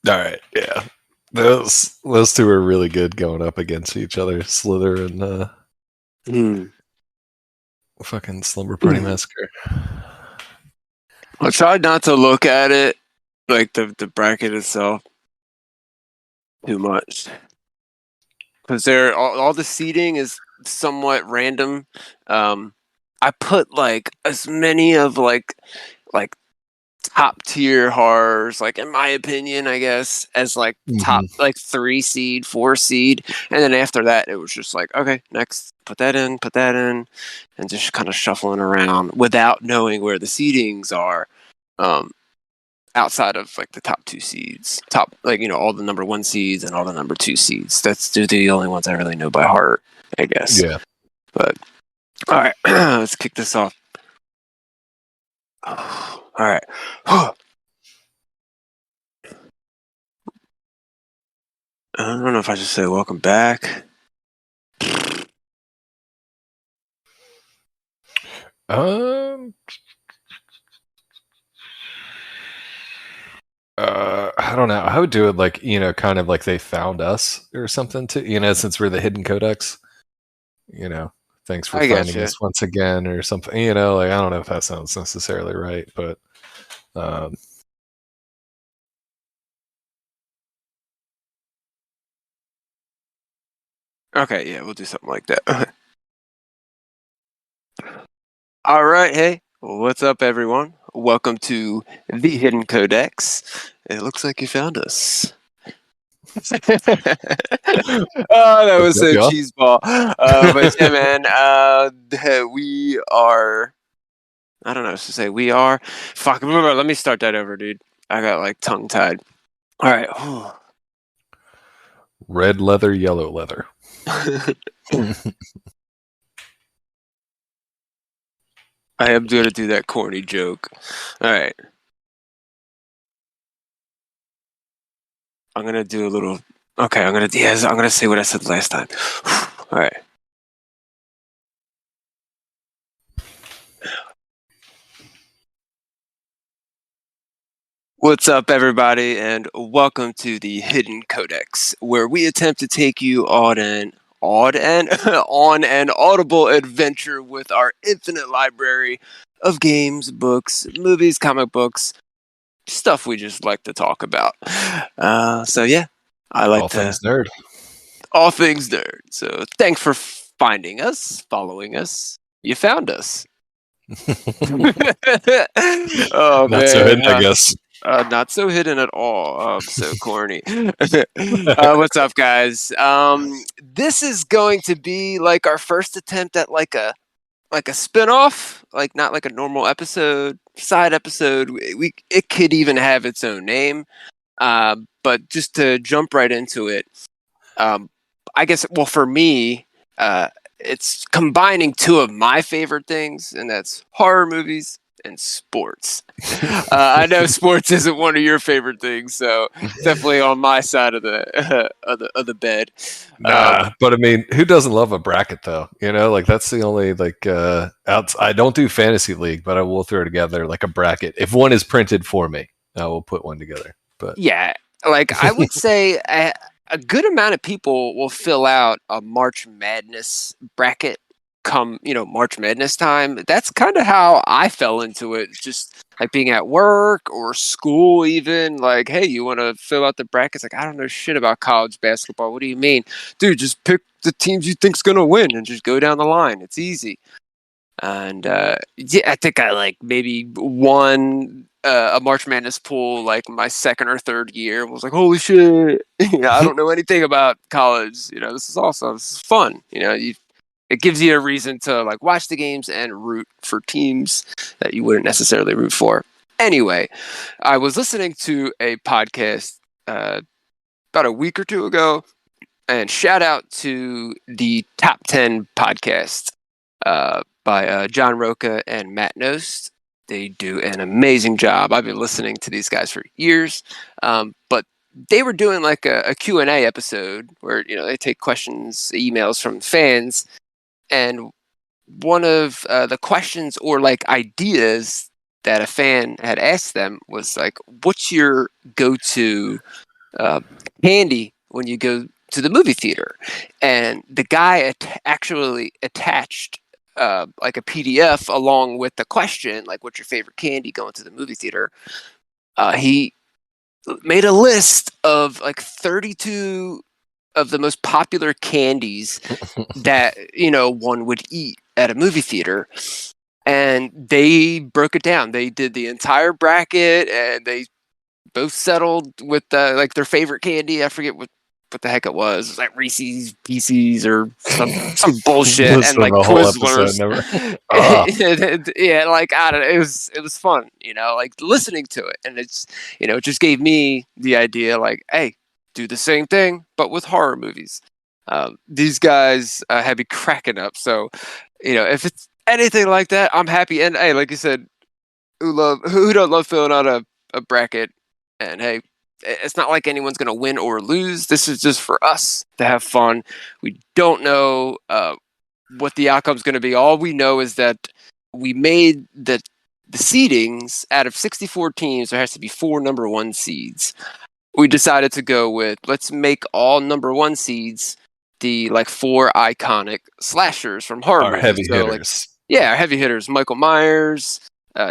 All right, yeah. Those two are really good going up against each other. Slither and fucking Slumber Party Massacre. I tried not to look at it, like the bracket itself, too much, because all the seating is somewhat random. I put like as many of like top tier horrors, like in my opinion, I guess, as like top like 3 seed, 4 seed, and then after that it was just like, okay, next, put that in, and just kind of shuffling around without knowing where the seedings are, outside of like the top 2 seeds, top, like, you know, all the number 1 seeds and all the number 2 seeds. That's the only ones I really know by heart, I guess. Yeah. But all right, let's kick this off. All right. I don't know if I should say welcome back. I don't know. I would do it like, you know, kind of like they found us or something too, you know, since we're the Hidden Codex. You know, thanks for finding us once again or something. You know, like I don't know if that sounds necessarily right, but okay, yeah, we'll do something like that. All right, hey, what's up, everyone? Welcome to the Hidden Codex. It looks like you found us. Oh, that was a cheeseball. But yeah, man, we are. I don't know what to say. We are. Fuck. Let me start that over, dude. I got like tongue tied. All right. Red leather, yellow leather. I am going to do that corny joke. All right. I'm going to do a little. Okay, I'm going to say what I said last time. All right. What's up, everybody, and welcome to the Hidden Codex, where we attempt to take you on an audible adventure with our infinite library of games, books, movies, comic books, stuff we just like to talk about. So yeah, I like all things nerd. All things nerd. So thanks for finding us, following us. You found us. Oh, not so hidden, I guess. Not so hidden at all. So corny. What's up, guys? This is going to be like our first attempt at like a spin-off, like not like a normal episode, side episode. It could even have its own name. But just to jump right into it, I guess, well, for me, it's combining 2 of my favorite things, and that's horror movies and sports. I know sports isn't one of your favorite things, so definitely on my side of the of the bed. But I mean, who doesn't love a bracket though? You know, like that's the only like I don't do fantasy league, but I will throw together like a bracket. If one is printed for me, I will put one together. But yeah, like I would say a good amount of people will fill out a March Madness bracket come, you know, March Madness time. That's kind of how I fell into it. Just like being at work or school, even like, hey, you want to fill out the brackets? Like, I don't know shit about college basketball. What do you mean? Dude, just pick the teams you think's going to win and just go down the line. It's easy. And yeah, I think I like maybe won a March Madness pool like my second or third year. Was like, holy shit! I don't know anything about college. You know, this is awesome. This is fun. You know, it gives you a reason to like watch the games and root for teams that you wouldn't necessarily root for. Anyway, I was listening to a podcast about a week or 2 ago, and shout out to the Top 10 podcast by John Rocha and Matt Knost. They do an amazing job. I've been listening to these guys for years, but they were doing like a Q&A episode where, you know, they take questions, emails from fans, and one of the questions or like ideas that a fan had asked them was like, "What's your go-to candy when you go to the movie theater?" And the guy actually attached like a PDF along with the question, like, "What's your favorite candy going to the movie theater?" He made a list of like 32 of the most popular candies that one would eat at a movie theater, and they broke it down. They did the entire bracket, and they both settled with like their favorite candy. I forget what the heck it was. It was like Reese's Pieces or some bullshit, and like Twizzlers. Yeah, like I don't know. It was fun, like listening to it, and it's it just gave me the idea, like, hey, do the same thing but with horror movies. These guys had me cracking up. So if it's anything like that, I'm happy. And hey, like you said, who don't love filling out a bracket? And hey, it's not like anyone's going to win or lose. This is just for us to have fun. We don't know what the outcome's going to be. All we know is that we made the seedings out of 64 teams. There has to be 4 number 1 seeds. We decided to go with, let's make all number 1 seeds the like 4 iconic slashers from horror movies. Heavy hitters. Our heavy hitters: Michael Myers,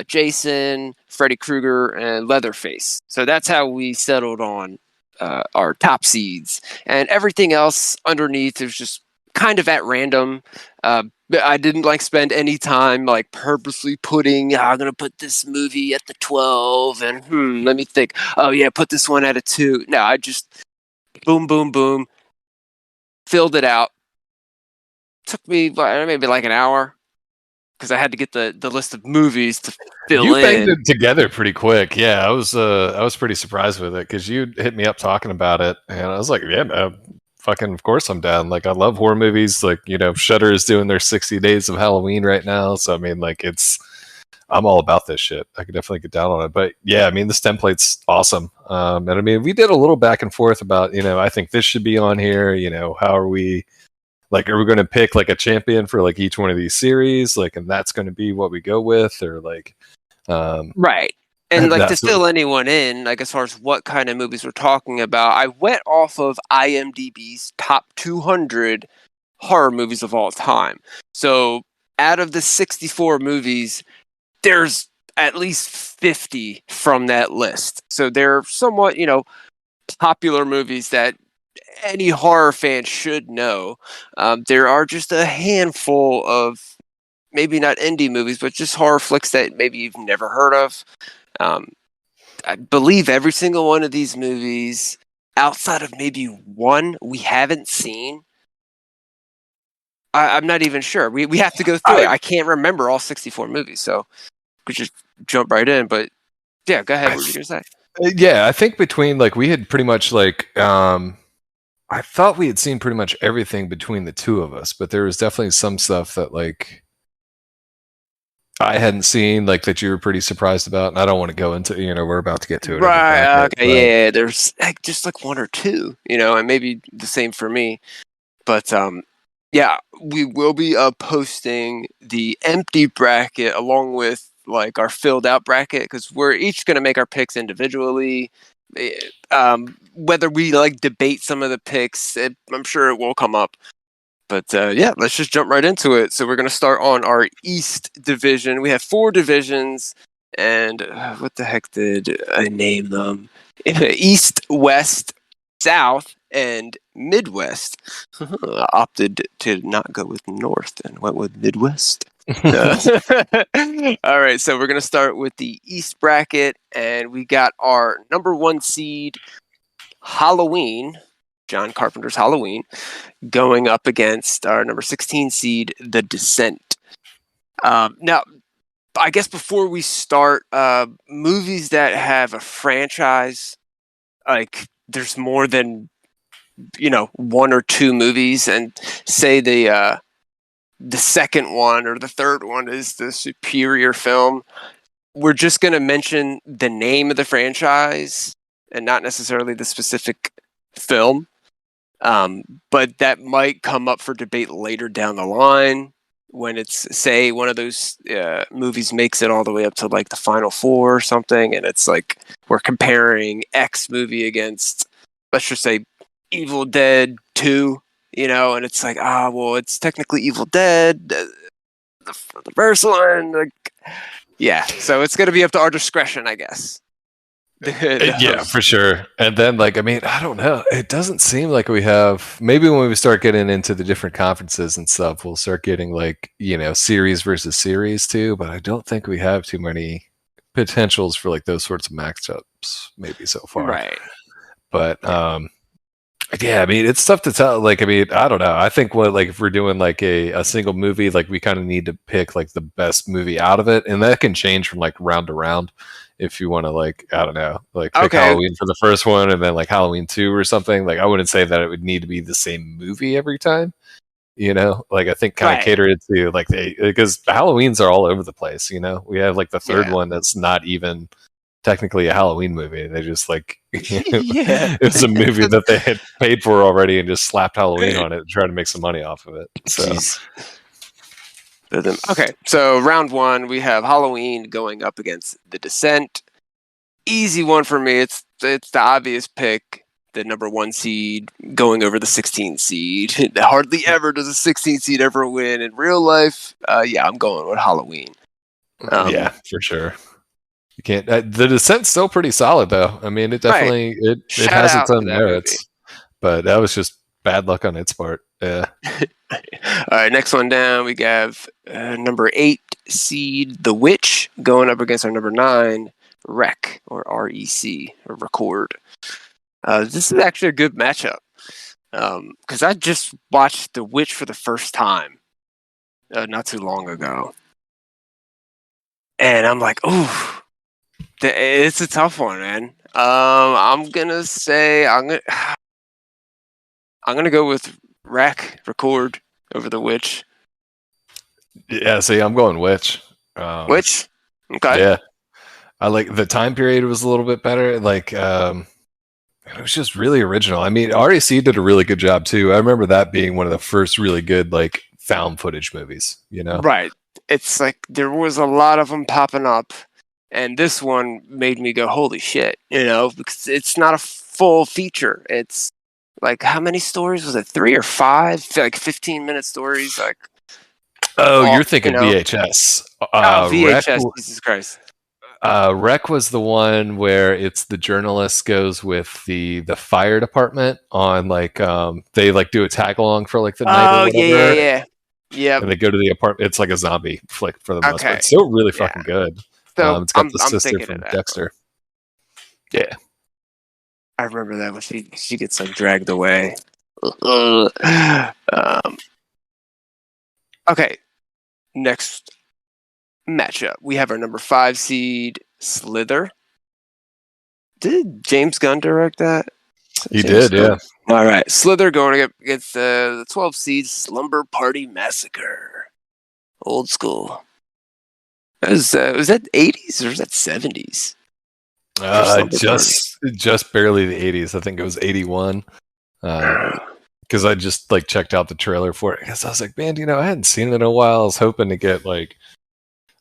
Jason, Freddy Krueger, and Leatherface. So that's how we settled on our top seeds, and everything else underneath is just kind of at random. I didn't like spend any time like purposely putting, I'm gonna put this movie at the 12, and let me think. Oh yeah, put this one at a 2. No, I just boom, boom, boom, filled it out. Took me maybe like an hour, because I had to get the list of movies to fill in. You banged it together pretty quick. Yeah, I was pretty surprised with it, because you hit me up talking about it, and I was like, yeah, man, fucking of course I'm down. Like, I love horror movies. Like, Shudder is doing their 60 days of Halloween right now, so I mean, like, I'm all about this shit. I could definitely get down on it. But yeah, I mean, this template's awesome. And I mean, we did a little back and forth about, I think this should be on here. How are we? Like, are we going to pick like a champion for like each one of these series? Like, and that's going to be what we go with, or like, right. And like, to fill anyone in, like, as far as what kind of movies we're talking about, I went off of IMDb's top 200 horror movies of all time. So out of the 64 movies, there's at least 50 from that list. So they're somewhat, popular movies that any horror fan should know. There are just a handful of maybe not indie movies, but just horror flicks that maybe you've never heard of. I believe every single one of these movies, outside of maybe one we haven't seen, I'm not even sure. We have to go through it. I can't remember all 64 movies, so we just jump right in. But yeah, go ahead. What were you going to say? Yeah, I think between, like, we had pretty much like, I thought we had seen pretty much everything between the two of us, but there was definitely some stuff that, like, I hadn't seen, like, that you were pretty surprised about, and I don't want to go into, we're about to get to it. Right, okay, yeah, there's like just like one or two, and maybe the same for me. But yeah, we will be posting the empty bracket along with like our filled out bracket, because we're each going to make our picks individually. Whether we like debate some of the picks, I'm sure it will come up. But yeah, let's just jump right into it. So we're going to start on our East Division. We have 4 divisions, and what the heck did I name them? East, West, South, and Midwest. I opted to not go with North and went with Midwest. All right, so we're going to start with the East bracket, and we got our number 1 seed, Halloween, John Carpenter's Halloween, going up against our number 16 seed, The Descent. Now, I guess before we start, movies that have a franchise, like there's more than 1 or 2 movies, and say the second one or the third one is the superior film, we're just going to mention the name of the franchise and not necessarily the specific film. But that might come up for debate later down the line. when it's, say, one of those movies makes it all the way up to like the final four or something, and it's like we're comparing X movie against, let's just say, Evil Dead 2, and it's like, well, it's technically Evil Dead, the first one, like, yeah. So it's gonna be up to our discretion, I guess. Yeah, for sure. And then, like, I mean, I don't know. It doesn't seem like we have. Maybe when we start getting into the different conferences and stuff, we'll start getting like series versus series too. But I don't think we have too many potentials for like those sorts of matchups. Maybe so far, right? But yeah, I mean, it's tough to tell. Like, I mean, I don't know. I think if we're doing like a single movie, like we kind of need to pick like the best movie out of it, and that can change from like round to round. If you want to, like, I don't know, like pick Halloween for the first one and then like Halloween 2 or something, like I wouldn't say that it would need to be the same movie every time. Like I think kind of cater it to like because Halloweens are all over the place. We have like the third one that's not even technically a Halloween movie. They just like it's a movie that they had paid for already and just slapped Halloween on it and try to make some money off of it. So. Jeez. Okay, so round one, we have Halloween going up against The Descent. Easy one for me. It's the obvious pick. The number 1 seed going over the 16 seed. Hardly ever does a 16 seed ever win in real life. Yeah, I'm going with Halloween. Yeah, for sure. You can't. The Descent's still pretty solid, though. I mean, it definitely it has its own merits, but that was just bad luck on its part. Yeah. All right, next one down, we have number 8 seed, The Witch, going up against our number 9, Rec, or REC, or Record. This is actually a good matchup, because I just watched The Witch for the first time not too long ago. And I'm like, ooh, it's a tough one, man. I'm gonna say I'm gonna go with Record over The Witch. Yeah, see, I'm going Witch. Witch? Okay. Yeah. I like the time period was a little bit better. Like, it was just really original. I mean, REC did a really good job too. I remember that being one of the first really good, like, found footage movies, Right. It's like there was a lot of them popping up, and this one made me go, holy shit, because it's not a full feature. It's like, how many stories was it? 3 or 5? Like 15-minute stories? Like, you're thinking VHS. VHS, Jesus Christ. Rec was the one where it's the journalist goes with the fire department on like they like do a tag along for like the night or whatever. Yeah. And they go to the apartment. It's like a zombie flick for the most part. It's still really fucking good. So it's got the sister from Dexter. Yeah. I remember that when she gets like dragged away. Okay. Next matchup, we have our number 5 seed, Slither. Did James Gunn direct that? He did, yeah. All right, Slither going against the 12 seed, Slumber Party Massacre. Old school. Was that 80s or was that 70s? Just barely the 80s. I think it was 81. Because I just like checked out the trailer for it. Because I was like, man, I hadn't seen it in a while. I was hoping to get like,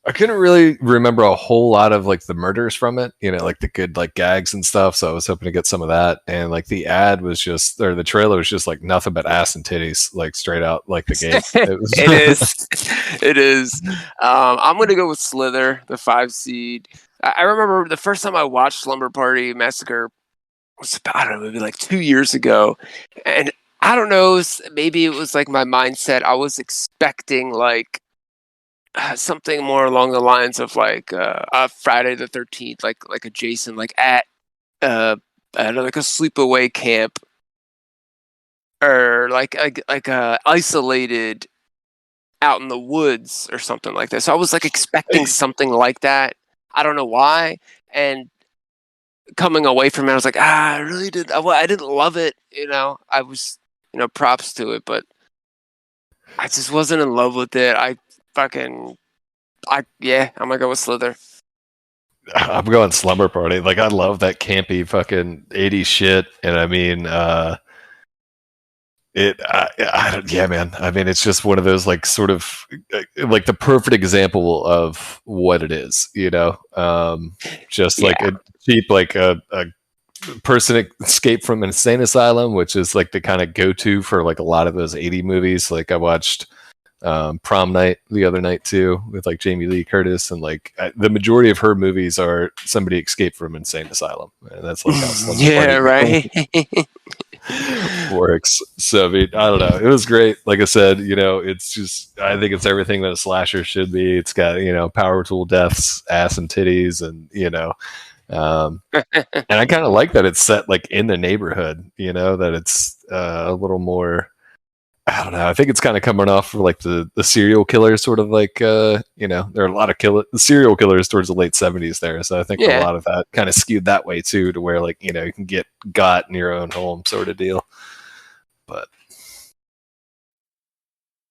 I couldn't really remember a whole lot of like the murders from it, like the good like gags and stuff. So I was hoping to get some of that. And like the ad was just, or the trailer was just like nothing but ass and titties, like straight out like the gate. It is. I'm gonna go with Slither, the 5 seed. I remember the first time I watched Slumber Party Massacre was about, I don't know, maybe like 2 years ago, and I don't know, maybe it was like my mindset. I was expecting like something more along the lines of like Friday the 13th, like a Jason, like at like a sleepaway camp, or like isolated out in the woods or something like that. So I was like expecting something like that. I don't know why, and coming away from it, I was like, I really did. I didn't love it. I was, props to it, but I just wasn't in love with it. I'm gonna go with Slither. I'm going Slumber Party. Like, I love that campy fucking 80s shit. And I mean, Yeah, man. I mean, it's just one of those like sort of like the perfect example of what it is, just like Yeah. a cheap, like a person escaped from an insane asylum, which is like the kind of go-to for like a lot of those 80 movies. Like I watched Prom Night the other night too with like Jamie Lee Curtis, and like the majority of her movies are somebody escaped from insane asylum, and that's like how Slumber Yeah, Party right. works. So I mean, I don't know. It was great. Like I said, it's just I think it's everything that a slasher should be. It's got power tool deaths, ass and titties, and and I kind of like that it's set like in the neighborhood. That it's a little more. I don't know. I think it's kind of coming off of like the serial killer sort of like there are a lot of serial killers towards the late 70s there, so I think a Yeah. lot of that kind of skewed that way too, to where like you can get got in your own home sort of deal. But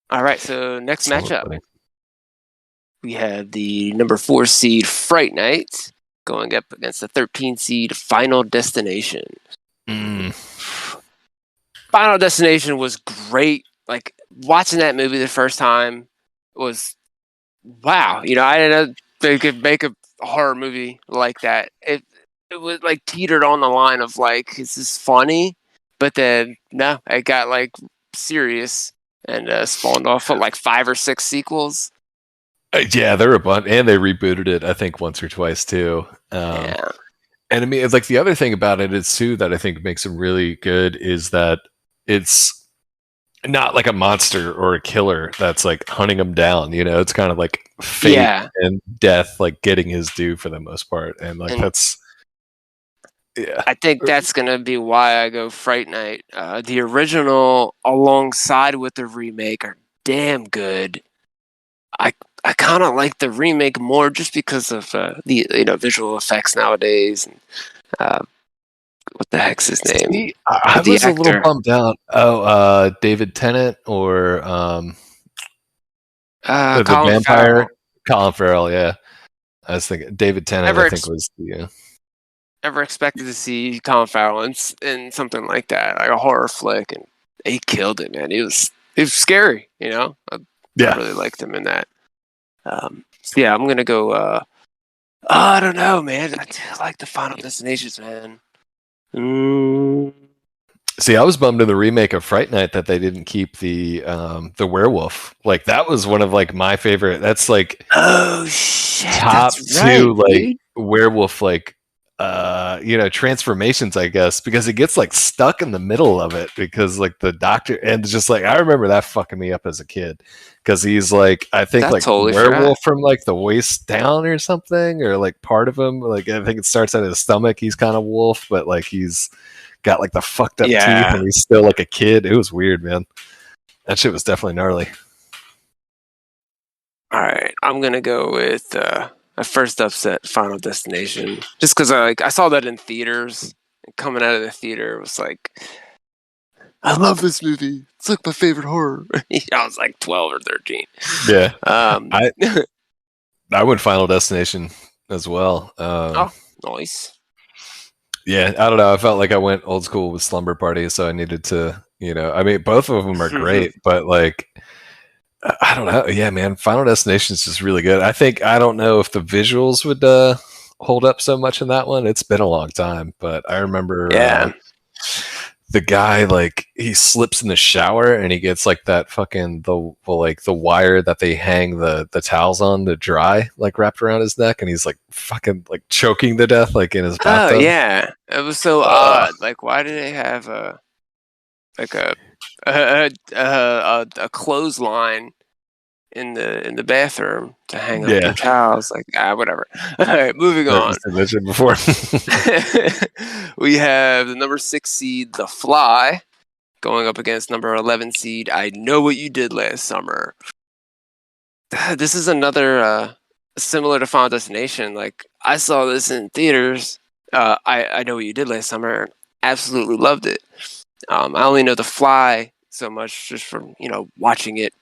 All right, so next matchup, we have the number 4 seed Fright Night going up against the 13 seed Final Destination. Final Destination was great. Like watching that movie the first time was wow. I didn't know they could make a horror movie like that. It was like teetered on the line of like, is this funny? But then no, it got like serious and spawned off of like 5 or 6 sequels. Yeah, they're a bunch, and they rebooted it I think once or twice too. Yeah. And I mean, it's like the other thing about it is too that I think makes them really good is that it's not like a monster or a killer that's like hunting them down. It's kind of like fate and death, like getting his due for the most part, and like that's. Yeah, I think that's gonna be why I go Fright Night. The original, alongside with the remake, are damn good. I kind of like the remake more just because of the visual effects nowadays. And, what the heck's his name? See, I was a little bummed out. Oh, David Tennant or the Colin vampire Farrell. Colin Farrell. Yeah, I was thinking David Tennant. I think was the. Ever expected to see Colin Farrell in something like that, like a horror flick, and he killed it, man. He was scary. I really liked him in that. Yeah, I'm gonna go. I don't know, man. I do like the Final Destinations, man. See, I was bummed in the remake of Fright Night that they didn't keep the werewolf. Like that was one of like my favorite. That's like shit, top that's 2 right, like dude. werewolf like transformations, I guess, because it gets like stuck in the middle of it because like the doctor, and just like I remember that fucking me up as a kid because he's like I think That like totally werewolf forgot. from like the waist down or something, or like part of him, like I think it starts at his stomach, he's kind of wolf, but like he's got like the fucked up teeth and he's still like a kid. It was weird, man. That shit was definitely gnarly. All right, I'm gonna go with my first upset, Final Destination, just because I saw that in theaters. And coming out of the theater, it was like, I love this movie. It's like my favorite horror. I was like 12 or 13. Yeah, I went Final Destination as well. Oh, nice. Yeah, I don't know. I felt like I went old school with Slumber Party, so I needed to, I mean, both of them are great, but like, I don't know. Yeah, man, Final Destination is just really good. I don't know if the visuals would hold up so much in that one. It's been a long time, but I remember the guy, like he slips in the shower and he gets like that fucking the wire that they hang the towels on to dry, like wrapped around his neck, and he's like fucking like choking to death like in his bathtub. Oh yeah, it was so odd. Like, why do they have a clothesline in the bathroom to hang up their towels? Like, whatever. All right, moving on. Before. We have the number 6 seed, The Fly, going up against number 11 seed, I Know What You Did Last Summer. This is another similar to Final Destination. Like, I saw this in theaters. I Know What You Did Last Summer. Absolutely loved it. I only know The Fly so much just from watching it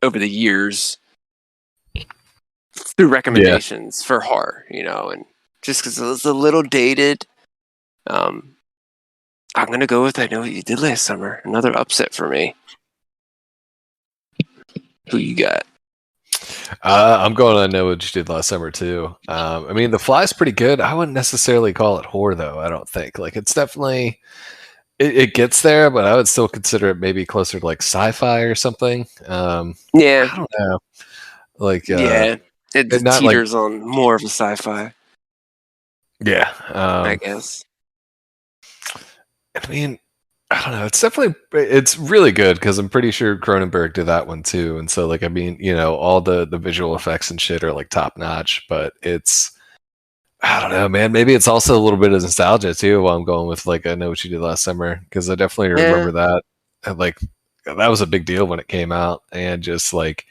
over the years through recommendations for horror, and just because it was a little dated. I'm gonna go with I Know What You Did Last Summer. Another upset for me. Who you got? I'm going to Know What You Did Last Summer too. I mean, The Fly's pretty good. I wouldn't necessarily call it horror though. I don't think like it's definitely it gets there, but I would still consider it maybe closer to like sci-fi or something. Yeah, I don't know, like yeah. It not like teeters on more of a sci-fi, yeah. I guess. I mean, I don't know. It's really good because I'm pretty sure Cronenberg did that one too, and so like I mean, all the visual effects and shit are like top notch, but it's I don't know, man. Maybe it's also a little bit of nostalgia too. While I'm going with like I Know What You Did Last Summer because I definitely Yeah. remember that. And, like that was a big deal when it came out, and just like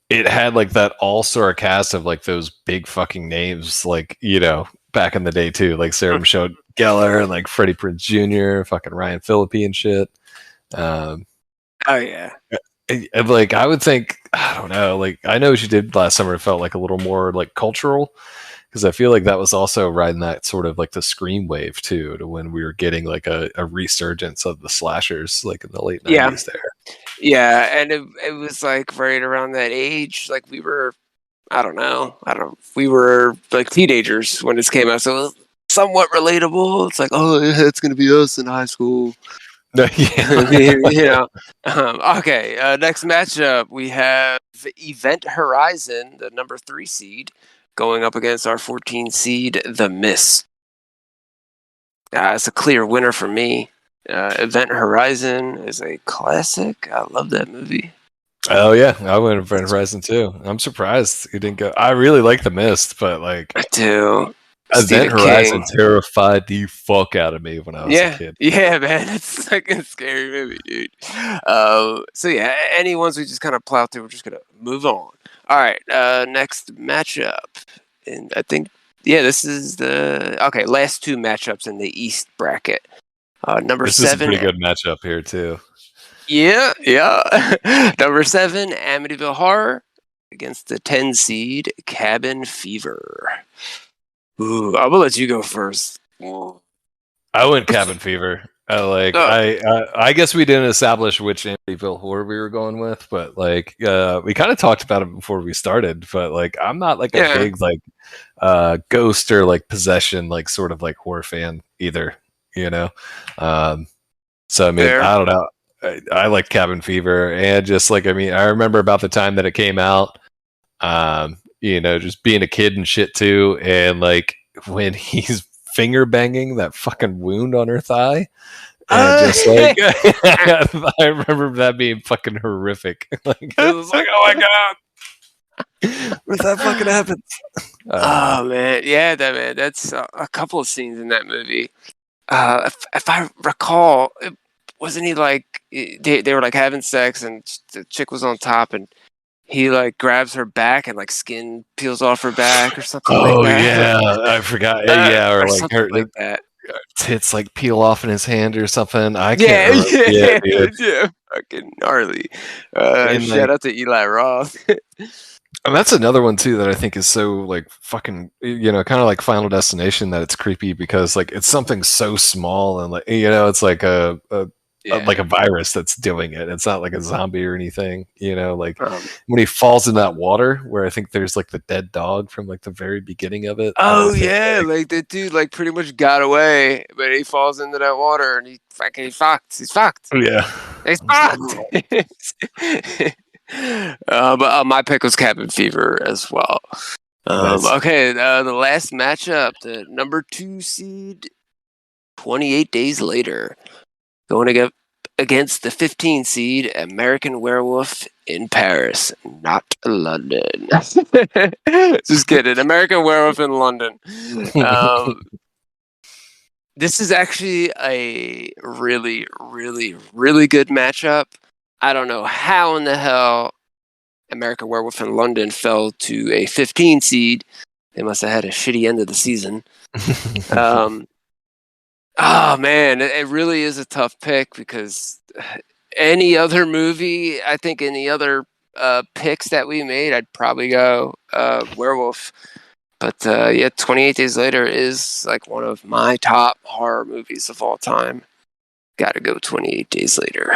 it had like that all star cast of like those big fucking names, like back in the day too, like Sarah Michelle Gellar and like Freddie Prinze Jr., fucking Ryan Phillippe and shit. Um, Oh yeah. and, like I would think, I don't know, like I Know What You Did Last Summer felt like a little more like cultural because I feel like that was also riding that sort of like the scream wave too, to when we were getting like a resurgence of the slashers like in the late '90s there. Yeah, and it was like right around that age, like we were, I don't know, we were like teenagers when this came out, so it was somewhat relatable. It's like, oh, yeah, it's gonna be us in high school. Yeah. Okay, next matchup we have Event Horizon, the number 3 seed, going up against our 14 seed, The Mist. It's a clear winner for me. Event Horizon is a classic. I love that movie. Oh yeah, I went Event Horizon too. I'm surprised you didn't go. I really like The Mist, but like I do. Event Stephen Horizon King. terrified the fuck out of me when I was a Yeah, kid. yeah, man, it's like a scary movie, dude. So yeah, any ones we just kind of plow through, we're just gonna move on. All right, next matchup, and I think this is the last 2 matchups in the East bracket. Number This is a 7. pretty good matchup here too. Yeah. Number 7, Amityville Horror against the 10 seed Cabin Fever. Ooh, I'm gonna let you go first. I went Cabin Fever. I guess we didn't establish which Amityville horror we were going with, but like we kind of talked about it before we started. But like I'm not like a big like ghost or like possession like sort of like horror fan either. You know, so I mean Fair. I don't know. I like Cabin Fever, and just like I mean I remember about the time that it came out. Just being a kid and shit too, and like when he's finger banging that fucking wound on her thigh. And just like I remember that being fucking horrific. Like it was like, oh my god, where's that fucking happens? Oh man, yeah, that's a couple of scenes in that movie. If I recall, wasn't he like they were like having sex and the chick was on top and he like grabs her back and like skin peels off her back or something like that. Yeah, I forgot. Yeah, or like something her like that. tits like peel off in his hand or something. I can't Yeah, remember. Yeah, yeah, fucking gnarly. and Shout like out to Eli Roth. and that's another one too that I think is so like fucking kind of like Final Destination, that it's creepy because like it's something so small and like it's like a like a virus that's doing it. It's not like a zombie or anything. Like when he falls in that water, where I think there's like the dead dog from like the very beginning of it. Oh yeah, like the dude like pretty much got away, but he falls into that water and he's fucked. He's fucked. Yeah, He's fucked. But my pick was Cabin Fever as well. Nice. Okay, the last matchup, the number 2 seed, 28 Days Later, going against the 15 seed American Werewolf in Paris, not London. Just kidding. American Werewolf in London. This is actually a really, really, really good matchup. I don't know how in the hell American Werewolf in London fell to a 15 seed. They must have had a shitty end of the season. Oh man, it really is a tough pick because any other movie, I think any other picks that we made, I'd probably go Werewolf. But 28 Days Later is like one of my top horror movies of all time. Gotta go 28 Days Later.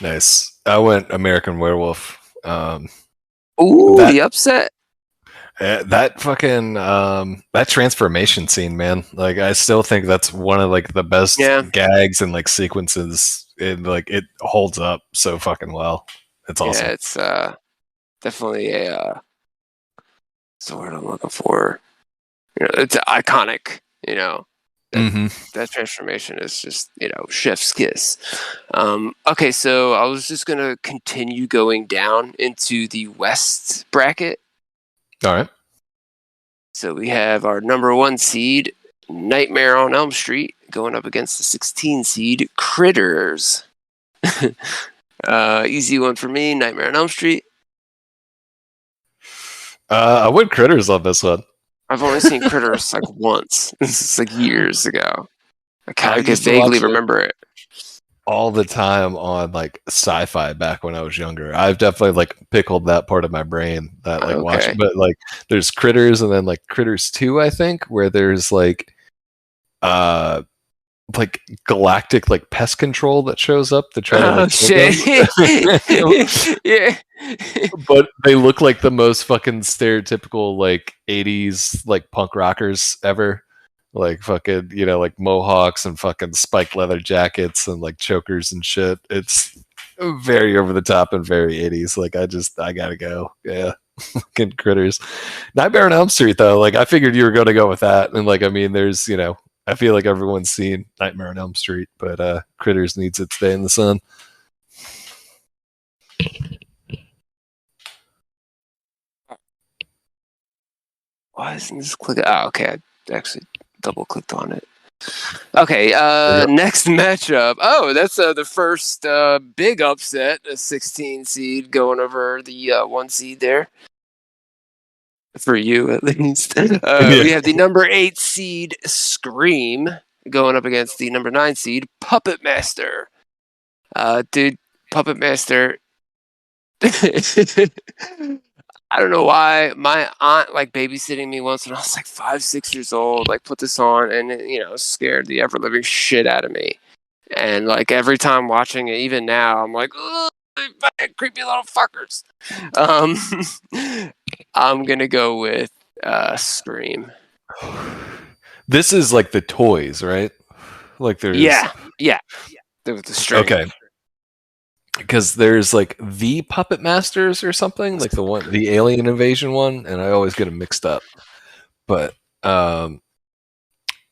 Nice. I went American Werewolf. Ooh, the upset. That fucking that transformation scene, man. Like, I still think that's one of like the best gags and like sequences. It holds up so fucking well. It's awesome. Yeah, it's definitely a what's the word I'm looking for? It's iconic. That transformation is just chef's kiss. Okay, so I was just gonna continue going down into the West bracket. All right. So we have our number 1 seed, Nightmare on Elm Street, going up against the 16 seed, Critters. Easy one for me, Nightmare on Elm Street. I went Critters on this one. I've only seen Critters like once. This is like years ago. I kind of vaguely remember it all the time on like sci-fi back when I was younger. I've definitely like pickled that part of my brain that like watching, but like there's Critters and then like Critters 2, I think, where there's like galactic like pest control that shows up to try to like, shit. Yeah. But they look like the most fucking stereotypical like 80s like punk rockers ever. Like fucking, like mohawks and fucking spiked leather jackets and like chokers and shit. It's very over the top and very 80s. Like, I gotta go. Yeah. Fucking Critters. Nightmare on Elm Street, though. Like, I figured you were going to go with that. And like, I mean, there's, I feel like everyone's seen Nightmare on Elm Street, but Critters needs its day in the sun. Why isn't this clicking? Oh, okay. I actually double clicked on it. Okay, next matchup. Oh, that's the first big upset, a 16 seed going over the 1 seed there. For you, at least. We have the number 8 seed, Scream, going up against the number 9 seed, Puppet Master. Dude, Puppet Master... I don't know why my aunt like babysitting me once when I was like 5, 6 years old, like put this on and it, scared the ever living shit out of me. And like every time watching it, even now, I'm like, oh, creepy little fuckers. I'm gonna go with Scream. This is like the toys, right? Like there's yeah. With the string. Okay. Because there's like the Puppet Masters or something, like the Alien Invasion one, and I always get them mixed up. But yeah,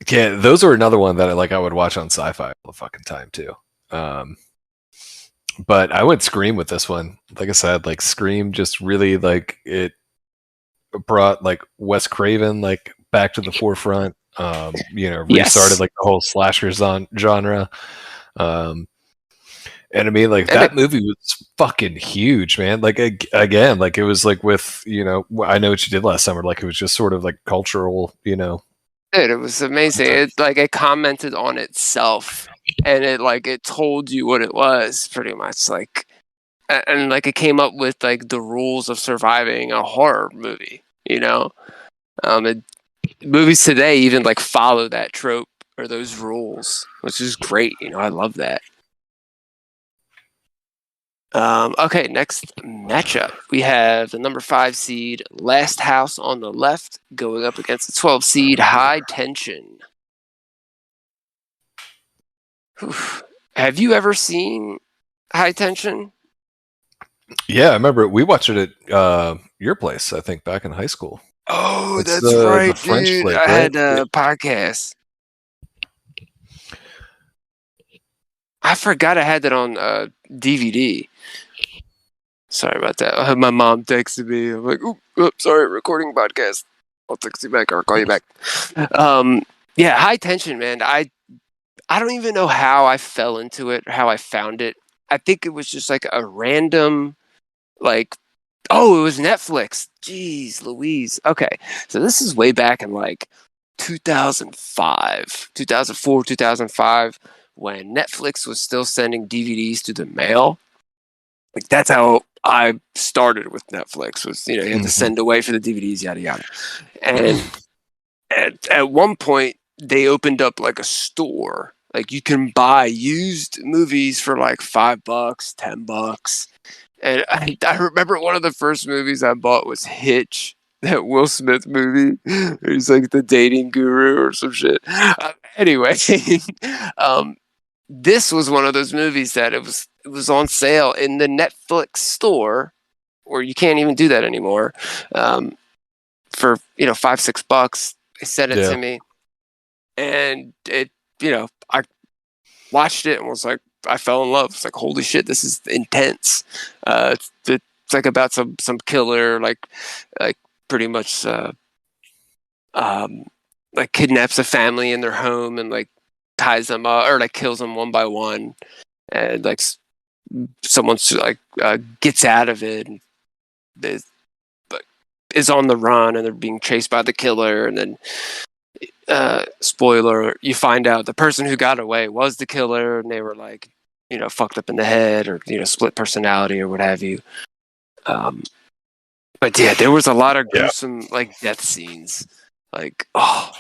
those are another one that I would watch on Sci-Fi all the fucking time too. But I would Scream with this one. Like I said, like Scream just really like it brought like Wes Craven like back to the forefront. Restarted like the whole slasher genre. And I mean, like that movie was fucking huge, man. Like again, like it was like with I Know What You Did Last Summer. Like it was just sort of like cultural, Dude, it was amazing. It commented on itself, and it told you what it was pretty much. Like, and like it came up with like the rules of surviving a horror movie. Movies today even like follow that trope or those rules, which is great. I love that. Okay, next matchup. We have the number 5 seed, Last House on the Left, going up against the 12 seed, High Tension. Have you ever seen High Tension? Yeah, I remember we watched it at your place, I think, back in high school. Oh, that's right, the French dude. Flick, right? I had a podcast. I forgot I had that on DVD. Sorry about that. I had my mom texted me. I'm like, oops, sorry, recording podcast. I'll text you back or I'll call you back. Yeah, High Tension, man. I don't even know how I fell into it or how I found it. I think it was just like a random, it was Netflix. Jeez Louise. Okay, so this is way back in 2005, 2004, 2005, when Netflix was still sending DVDs to the mail. Like that's how I started with Netflix. Was you had to send away for the DVDs, yada yada. And at one point, they opened up like a store, Like you can buy used movies for like $5, $10. And I remember one of the first movies I bought was Hitch, that Will Smith movie. He's like the dating guru or some shit. Anyway, this was one of those movies that it was on sale in the Netflix store, or you can't even do that anymore. For $5, $6, they sent it to me, and it I watched it and was like, I fell in love. It's like, holy shit, this is intense. It's like about some killer, like pretty much like kidnaps a family in their home and like ties them up or like kills them one by one, and like someone's like gets out of it and is on the run and they're being chased by the killer, and then spoiler, you find out the person who got away was the killer, and they were like fucked up in the head or split personality or what have you. But yeah, there was a lot of gruesome like death scenes. Like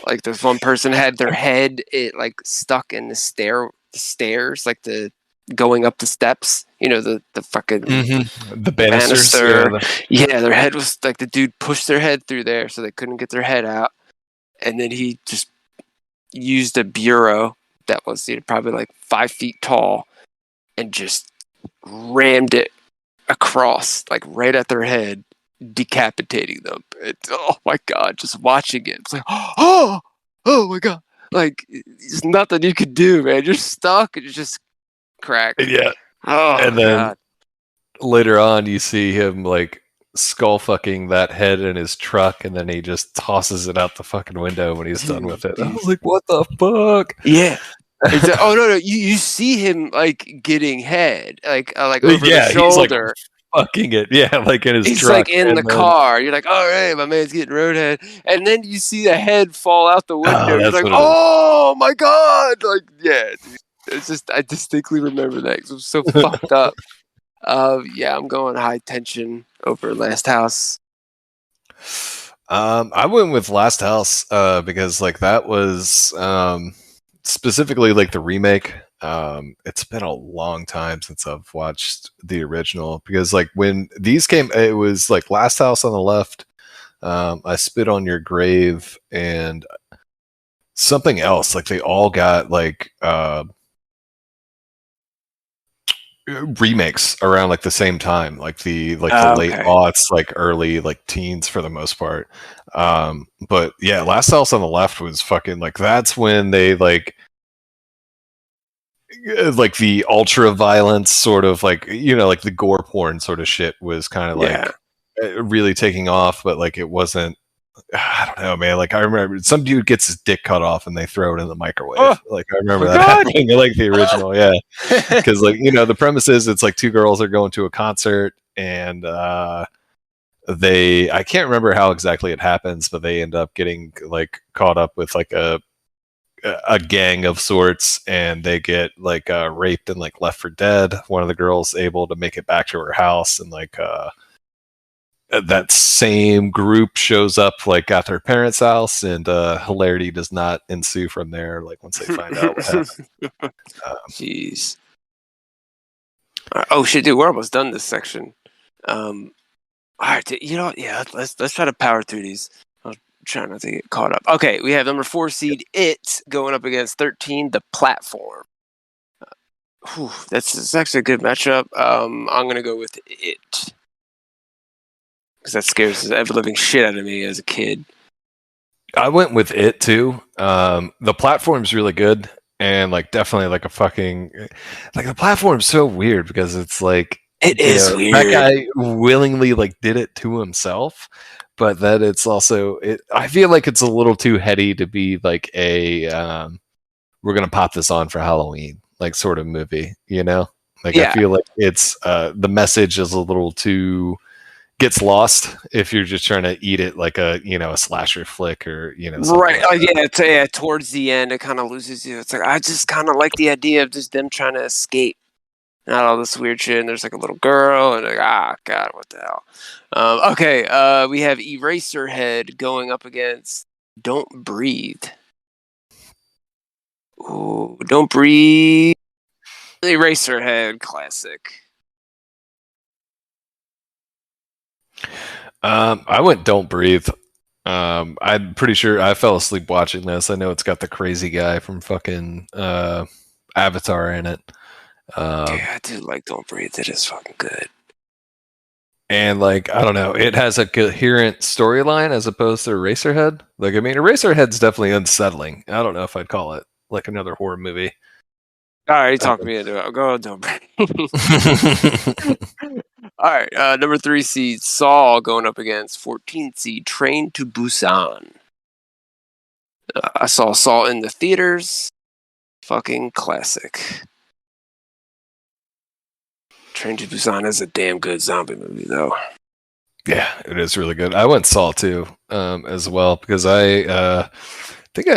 like this one person had their head like stuck in the stairs, like the going up the steps. The fucking the banister. Yeah, their head was like the dude pushed their head through there, so they couldn't get their head out. And then he just used a bureau that was probably like 5 feet tall and just rammed it across, like right at their head, decapitating them. Oh my god, just watching it, it's like, oh my god, like there's nothing you could do, man. You're stuck and you're just cracked. Yeah. Oh, and then god. Later on, you see him like skull fucking that head in his truck, and then he just tosses it out the fucking window when he's done with it. I was like, what the fuck? Yeah. Oh no! You see him like getting head, like over the shoulder, he's like fucking it. Yeah, like in his he's truck. Like in the car. You're like, all right, my man's getting roadhead, and then you see the head fall out the window. You're like, oh my god! Like, yeah, dude. It's just I distinctly remember that because it was so fucked up. Yeah, I'm going high tension over Last House. I went with Last House because like that was specifically like the remake. It's been a long time since I've watched the original, because like when these came, it was like Last House on the Left, I Spit on Your Grave, and something else. Like they all got like remakes around like the same time, like the late aughts, like early like teens for the most part. But yeah, Last House on the Left was fucking like, that's when they like the ultra violence sort of like like the gore porn sort of shit was kind of like really taking off, but like it wasn't. I don't know, man. Like I remember some dude gets his dick cut off and they throw it in the microwave. Like I remember that happening, like the original, yeah. Because like the premise is it's like two girls are going to a concert, and I can't remember how exactly it happens, but they end up getting like caught up with like a gang of sorts, and they get like raped and like left for dead. One of the girls able to make it back to her house, and like that same group shows up like at their parents' house, and hilarity does not ensue from there, like once they find out what happened. Jeez. Oh shit, dude, we're almost done this section. All right, let's try to power through these. I'm trying not to get caught up. Okay, we have number 4 seed It going up against 13 The Platform. That's actually a good matchup. I'm gonna go with It, because that scares the ever-living shit out of me as a kid. I went with It too. The Platform's really good, and like definitely like a fucking like, the Platform's so weird because it's like it is weird. That guy willingly like did it to himself, but that it's also I feel like it's a little too heady to be like a we're gonna pop this on for Halloween like sort of movie, Like I feel like it's the message is a little too gets lost if you're just trying to eat it like a a slasher flick or right. Like towards the end it kind of loses you. It's like I just kind of like the idea of just them trying to escape, not all this weird shit, and there's like a little girl and like, god, what the hell. Okay, we have Eraserhead going up against Don't Breathe. Ooh, Don't Breathe. Eraserhead classic. I went Don't Breathe. I'm pretty sure I fell asleep watching this. I know it's got the crazy guy from fucking Avatar in it. Yeah, I do like Don't Breathe. It is fucking good. And like, I don't know, it has a coherent storyline as opposed to Eraserhead. Like, I mean, Eraserhead's definitely unsettling. I don't know if I'd call it like another horror movie. All right, talk me into it. Go, Don't Breathe. All right, number 3 seed Saw going up against 14th seed Train to Busan. I saw Saw in the theaters. Fucking classic. Train to Busan is a damn good zombie movie, though. Yeah, it is really good. I went Saw too, as well, because I think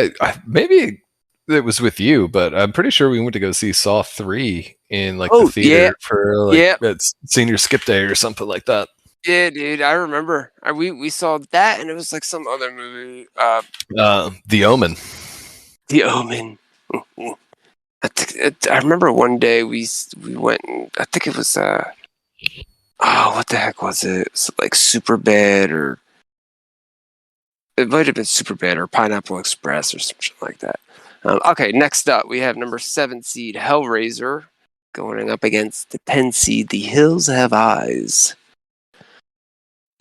maybe it was with you, but I'm pretty sure we went to go see Saw 3 in like the theater for like senior skip day or something like that. Yeah, dude, I remember. We saw that, and it was like some other movie. The Omen. The Omen. I remember one day we went. And I think it was what the heck was it? Was it like Superbad, or it might have been Superbad or Pineapple Express or something like that. Okay, next up we have number 7 seed Hellraiser going up against the 10 seed The Hills Have Eyes.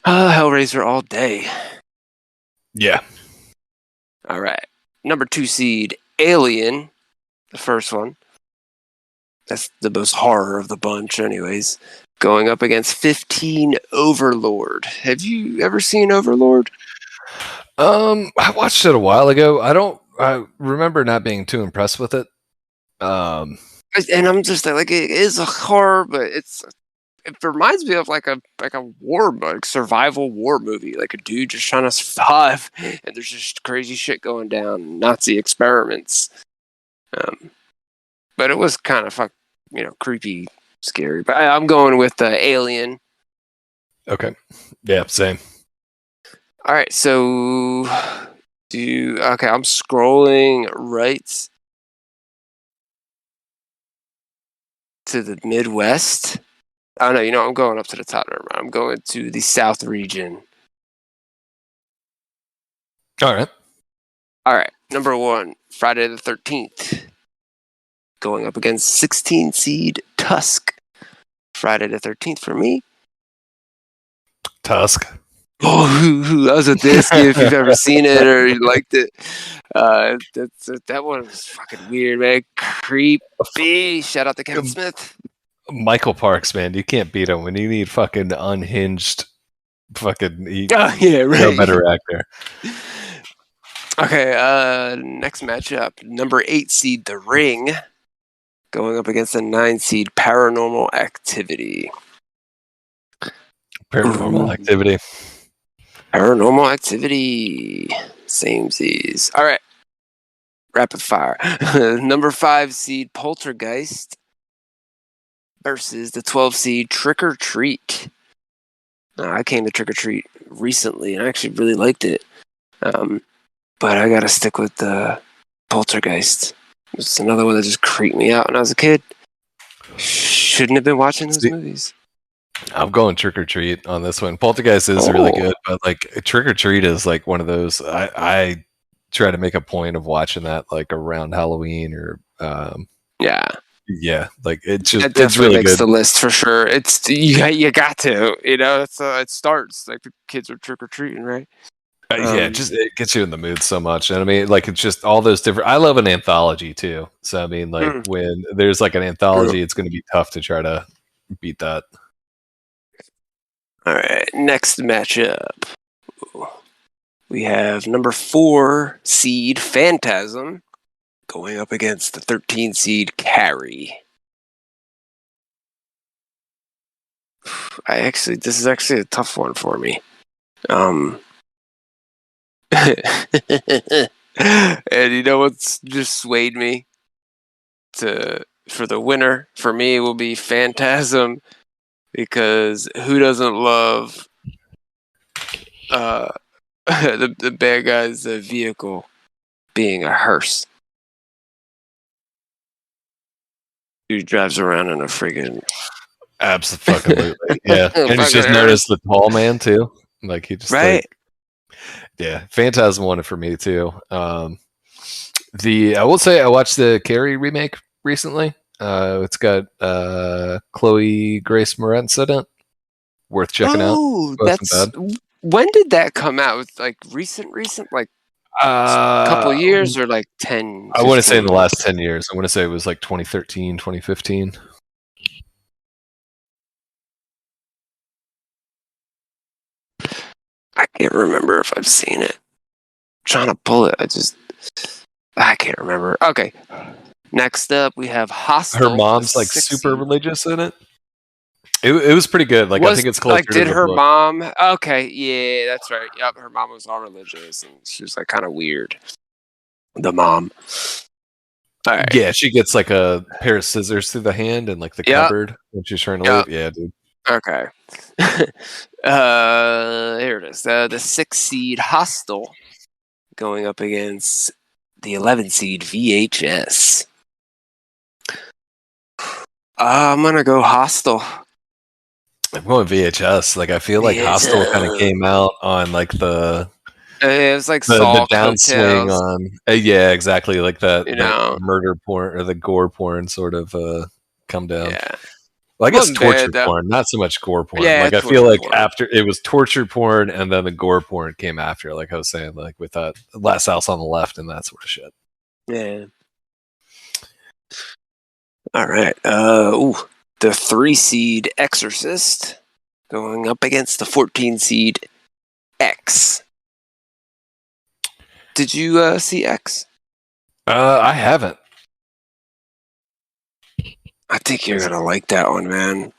Hellraiser all day. Yeah. All right. Number 2 seed Alien, the first one. That's the most horror of the bunch, anyways. Going up against 15 Overlord. Have you ever seen Overlord? I watched it a while ago. I remember not being too impressed with it. And I'm just like it is a horror, but it reminds me of like a war, like survival war movie, like a dude just trying to survive, and there's just crazy shit going down, Nazi experiments. But it was kind of creepy, scary. But I'm going with Alien. Okay. Yeah, same. All right, so I'm scrolling right to the Midwest. Oh no, I'm going up to the top. Never mind. I'm going to the South region. All right. All right, number 1, Friday the 13th, going up against 16 seed Tusk. Friday the 13th for me. Tusk. Oh, I was at this if you've ever seen it or you liked it. That one was fucking weird, man. Creepy. Shout out to Kevin Smith. Michael Parks, man, you can't beat him when you need fucking unhinged. Fucking yeah, right. No better actor. Okay, next matchup, number 8 seed The Ring, going up against the 9 seed Paranormal Activity. Paranormal Activity. Paranormal Activity. Samesies. All right. Rapid fire. Number 5 seed Poltergeist versus the 12 seed Trick or Treat. I came to Trick or Treat recently and I actually really liked it. But I gotta stick with the Poltergeist. It's another one that just creeped me out when I was a kid. Shouldn't have been watching those movies. I'm going Trick or Treat on this one. Poltergeist is really good, but like Trick or Treat is like one of those. I try to make a point of watching that like around Halloween or yeah, like it's really makes good. The list for sure. It's you got to it starts like the kids are trick or treating, right? It gets you in the mood so much, and I mean, like it's just all those different. I love an anthology too, so I mean, like when there's like an anthology, it's going to be tough to try to beat that. All right, next matchup, we have number 4 seed Phantasm going up against the 13 seed Carrie. This is actually a tough one for me. And you know what's just swayed me for the winner? For me, it will be Phantasm, because who doesn't love the bad guy's vehicle being a hearse? Who drives around in a friggin' Absolutely, yeah. And he's just noticed the tall man too. Like he just right. Yeah, Phantasm won it for me too. I will say I watched the Carrie remake recently. It's got Chloe Grace Moretz in it. Worth checking out. That's when did that come out? With like recent, like a couple of years or like 10? I want to say in the last 10 years. I want to say it was like 2013, 2015. I can't remember if I've seen it. I'm trying to pull it. I can't remember. Okay. Next up, we have Hostel. Her mom's like super religious in it. It was pretty good. Like I think it's closer like, did to the her book. mom? Okay, yeah, that's right. Yep, her mom was all religious, and she was like kind of weird. The mom. All right. Yeah, she gets like a pair of scissors through the hand and like the cupboard when she's trying to leave. Yeah, dude. Okay. Here it is. The 6 seed Hostel going up against the 11 seed VHS. I'm gonna go Hostel. I'm going VHS. Like I feel like Hostel kind of came out on like the. It was like the downswing on. Yeah, exactly. Like that murder porn or the gore porn sort of come down. Yeah. Well, I guess torture porn, not so much gore porn. Yeah, like I feel like after it was torture porn and then the gore porn came after, like I was saying, like with that Last House on the Left and that sort of shit. Yeah. All right. The 3 seed Exorcist going up against the 14 seed X. Did you see X? I haven't. I think you're gonna like that one, man.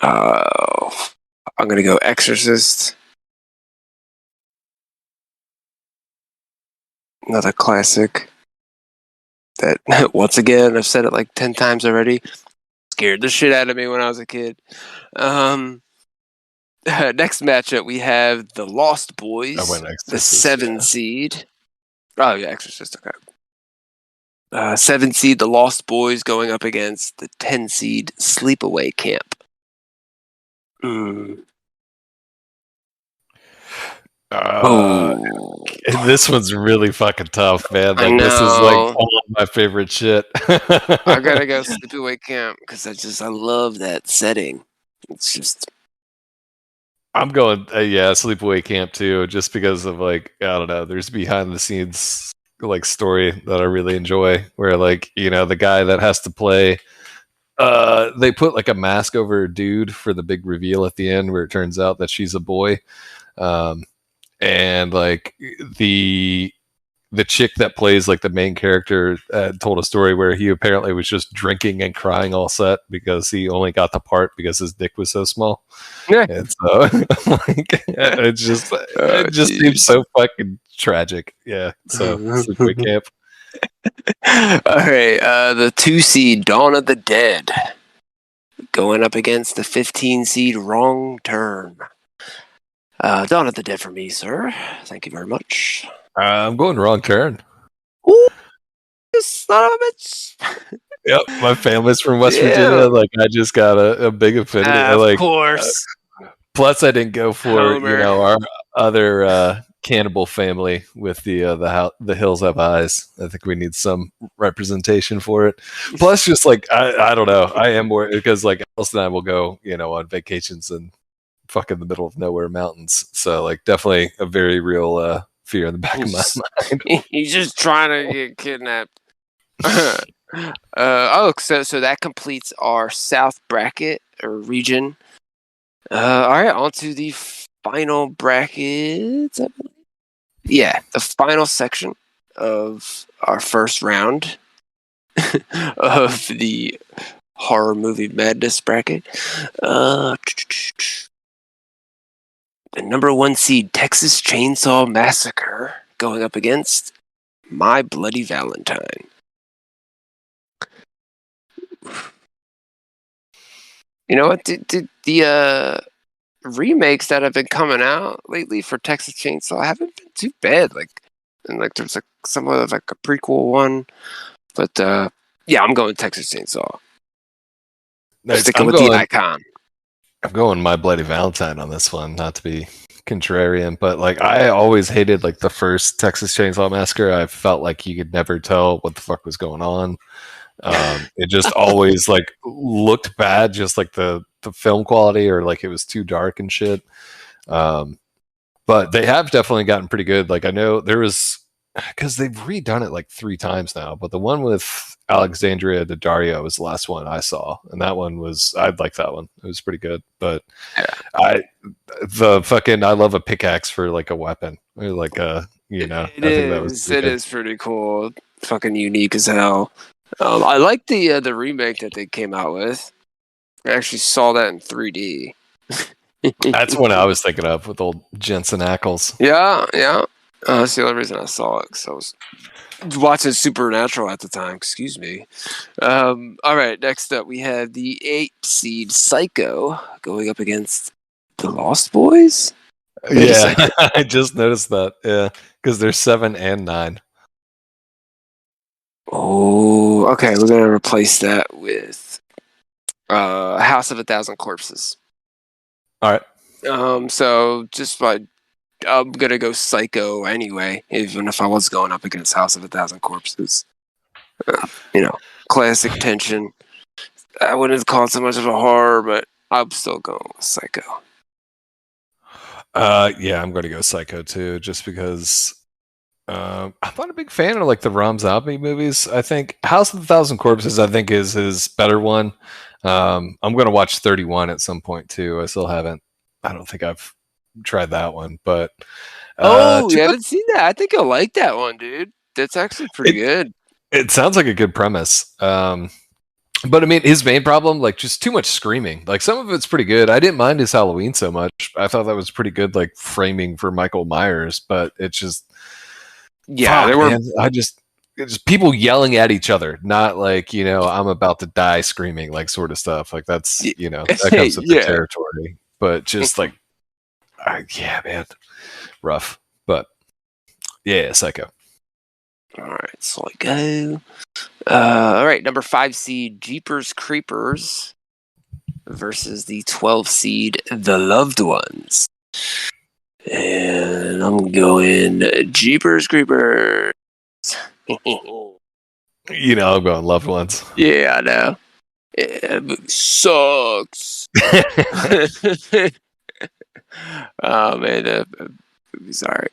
I'm gonna go Exorcist. Another classic. That once again, I've said it like 10 times already. Scared the shit out of me when I was a kid. Next matchup, we have the Lost Boys, the 7 seed. Oh yeah, Exorcist. Okay. 7 seed, the Lost Boys, going up against the 10 seed Sleepaway Camp. This one's really fucking tough, man. Like, this is like all of my favorite shit. I gotta go Sleepaway Camp because I love that setting. It's just. I'm going, Sleepaway Camp too, just because of like, I don't know, there's behind the scenes like story that I really enjoy where like, the guy that has to play, they put like a mask over a dude for the big reveal at the end where it turns out that she's a boy. And like the chick that plays like the main character told a story where he apparently was just drinking and crying all set because he only got the part because his dick was so small. Yeah. And so like it just seems so fucking tragic. Yeah. So Sleepaway Camp. All right. The 2 seed Dawn of the Dead going up against the 15 seed Wrong Turn. Dawn of the Dead for me, sir. Thank you very much. I'm going Wrong Turn. Ooh, you son of a bitch. Yep, my family's from West Virginia. Like, I just got a big affinity. Of course. Plus, I didn't go for our other cannibal family with the Hills Have Eyes. I think we need some representation for it. Plus, just like I don't know, I am more because like Alice and I will go on vacations in fucking the middle of nowhere mountains. So like definitely a very real fear in the back of my mind. He's just trying to get kidnapped. So that completes our South bracket or region. All right, on to the final brackets. Yeah, the final section of our first round of the horror movie madness bracket. The number 1 seed Texas Chainsaw Massacre going up against My Bloody Valentine. You know what? The remakes that have been coming out lately for Texas Chainsaw haven't been too bad. Like, and like there's like some of like a prequel one, but Yeah, I'm going Texas Chainsaw. Nice. Sticking with the icon. I'm going My Bloody Valentine on this one, not to be contrarian, but like I always hated like the first Texas Chainsaw Massacre. I felt like you could never tell what the fuck was going on. It just always like looked bad, just like the film quality, or like it was too dark and shit. But they have definitely gotten pretty good. Like I know there was, because they've redone it like 3 times now, but the one with Alexandria Daddario was the last one I saw, and that one was, I'd like that one. It was pretty good. But I love a pickaxe for like a weapon, or like a, you know, I think that was it is pretty cool, fucking unique as hell. I like the remake that they came out with. I actually saw that in 3D. That's what I was thinking of with old Jensen Ackles. Yeah. That's the only reason I saw it, because I was watching Supernatural at the time. Excuse me. All right, next up we have the 8 seed Psycho going up against the Lost Boys. Yeah, I just noticed that. Yeah, because they're 7 and 9. Oh, okay. We're gonna replace that with House of 1,000 Corpses. All right. So just I'm gonna go Psycho anyway, even if I was going up against House of 1,000 Corpses. Classic tension. I wouldn't call it so much of a horror, but I'm still going with Psycho. Yeah, I'm gonna go Psycho too, just because I'm not a big fan of like the Rob Zombie movies. I think House of 1,000 Corpses, I think, is his better one. I'm gonna watch 31 at some point too. I don't think I've tried that one, but you haven't seen that? I think you'll like that one, dude. That's actually pretty good. It sounds like a good premise. But I mean, his main problem, like, just too much screaming. Like, some of it's pretty good. I didn't mind his Halloween so much. I thought that was pretty good, like, framing for Michael Myers. But it's just, it's people yelling at each other, not like, I'm about to die screaming, like, sort of stuff. Like, that's, that comes with the territory. But just like, man, rough. But yeah, Psycho. All right, Psycho. All right, number 5 seed Jeepers Creepers versus the 12 seed The Loved Ones. And I'm going Jeepers Creepers. I'm going Loved Ones. Yeah, I know. It sucks. Oh, man. Sorry.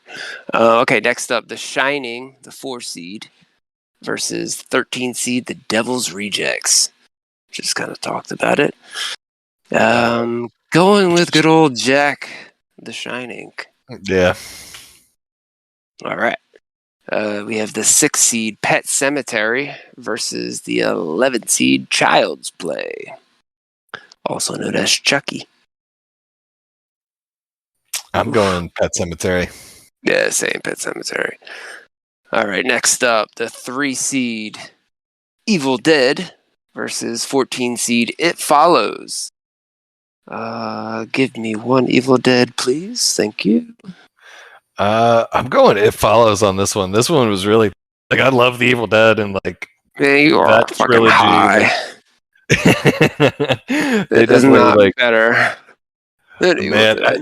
Okay, next up, The Shining, the 4 seed, versus 13 seed, The Devil's Rejects. Just kind of talked about it. Going with good old Jack, The Shining. Yeah. All right. We have the 6 seed, Pet Sematary, versus the 11 seed, Child's Play, also known as Chucky. I'm going Pet Sematary. Yeah, same, Pet Sematary. All right, next up, the 3 seed Evil Dead versus 14 seed It Follows. Give me one Evil Dead, please. Thank you. I'm going It Follows on this one. This one was really, like, I love the Evil Dead, and like, man, you are that fucking trilogy. High. They does not like better than Evil Dead.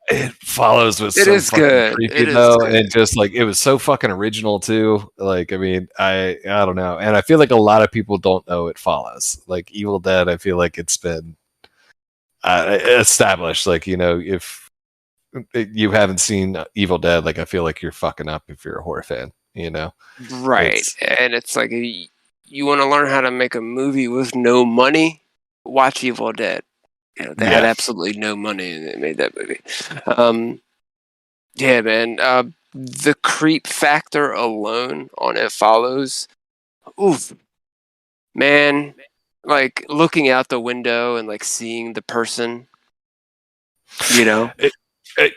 It Follows was it so is fucking good. creepy though, and just like it was so fucking original too. Like, I mean, I don't know, and I feel like a lot of people don't know It Follows. Like Evil Dead, I feel like it's been established. Like, if you haven't seen Evil Dead, like I feel like you're fucking up if you're a horror fan. Right? And it's like, you want to learn how to make a movie with no money? Watch Evil Dead. They had absolutely no money and they made that movie. Yeah, man. The creep factor alone on It Follows. Oof. Man, like looking out the window and like seeing the person, or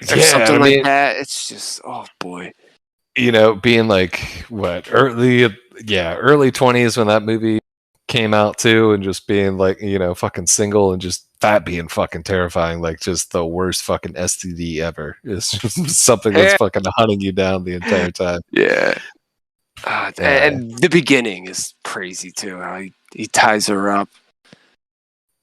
something like that. It's just, oh boy. Being like what early 20s when that movie came out too, and just being like, fucking single, and just that being fucking terrifying, like just the worst fucking STD ever. It's just something that's fucking hunting you down the entire time. Yeah. And the beginning is crazy too. How he ties her up.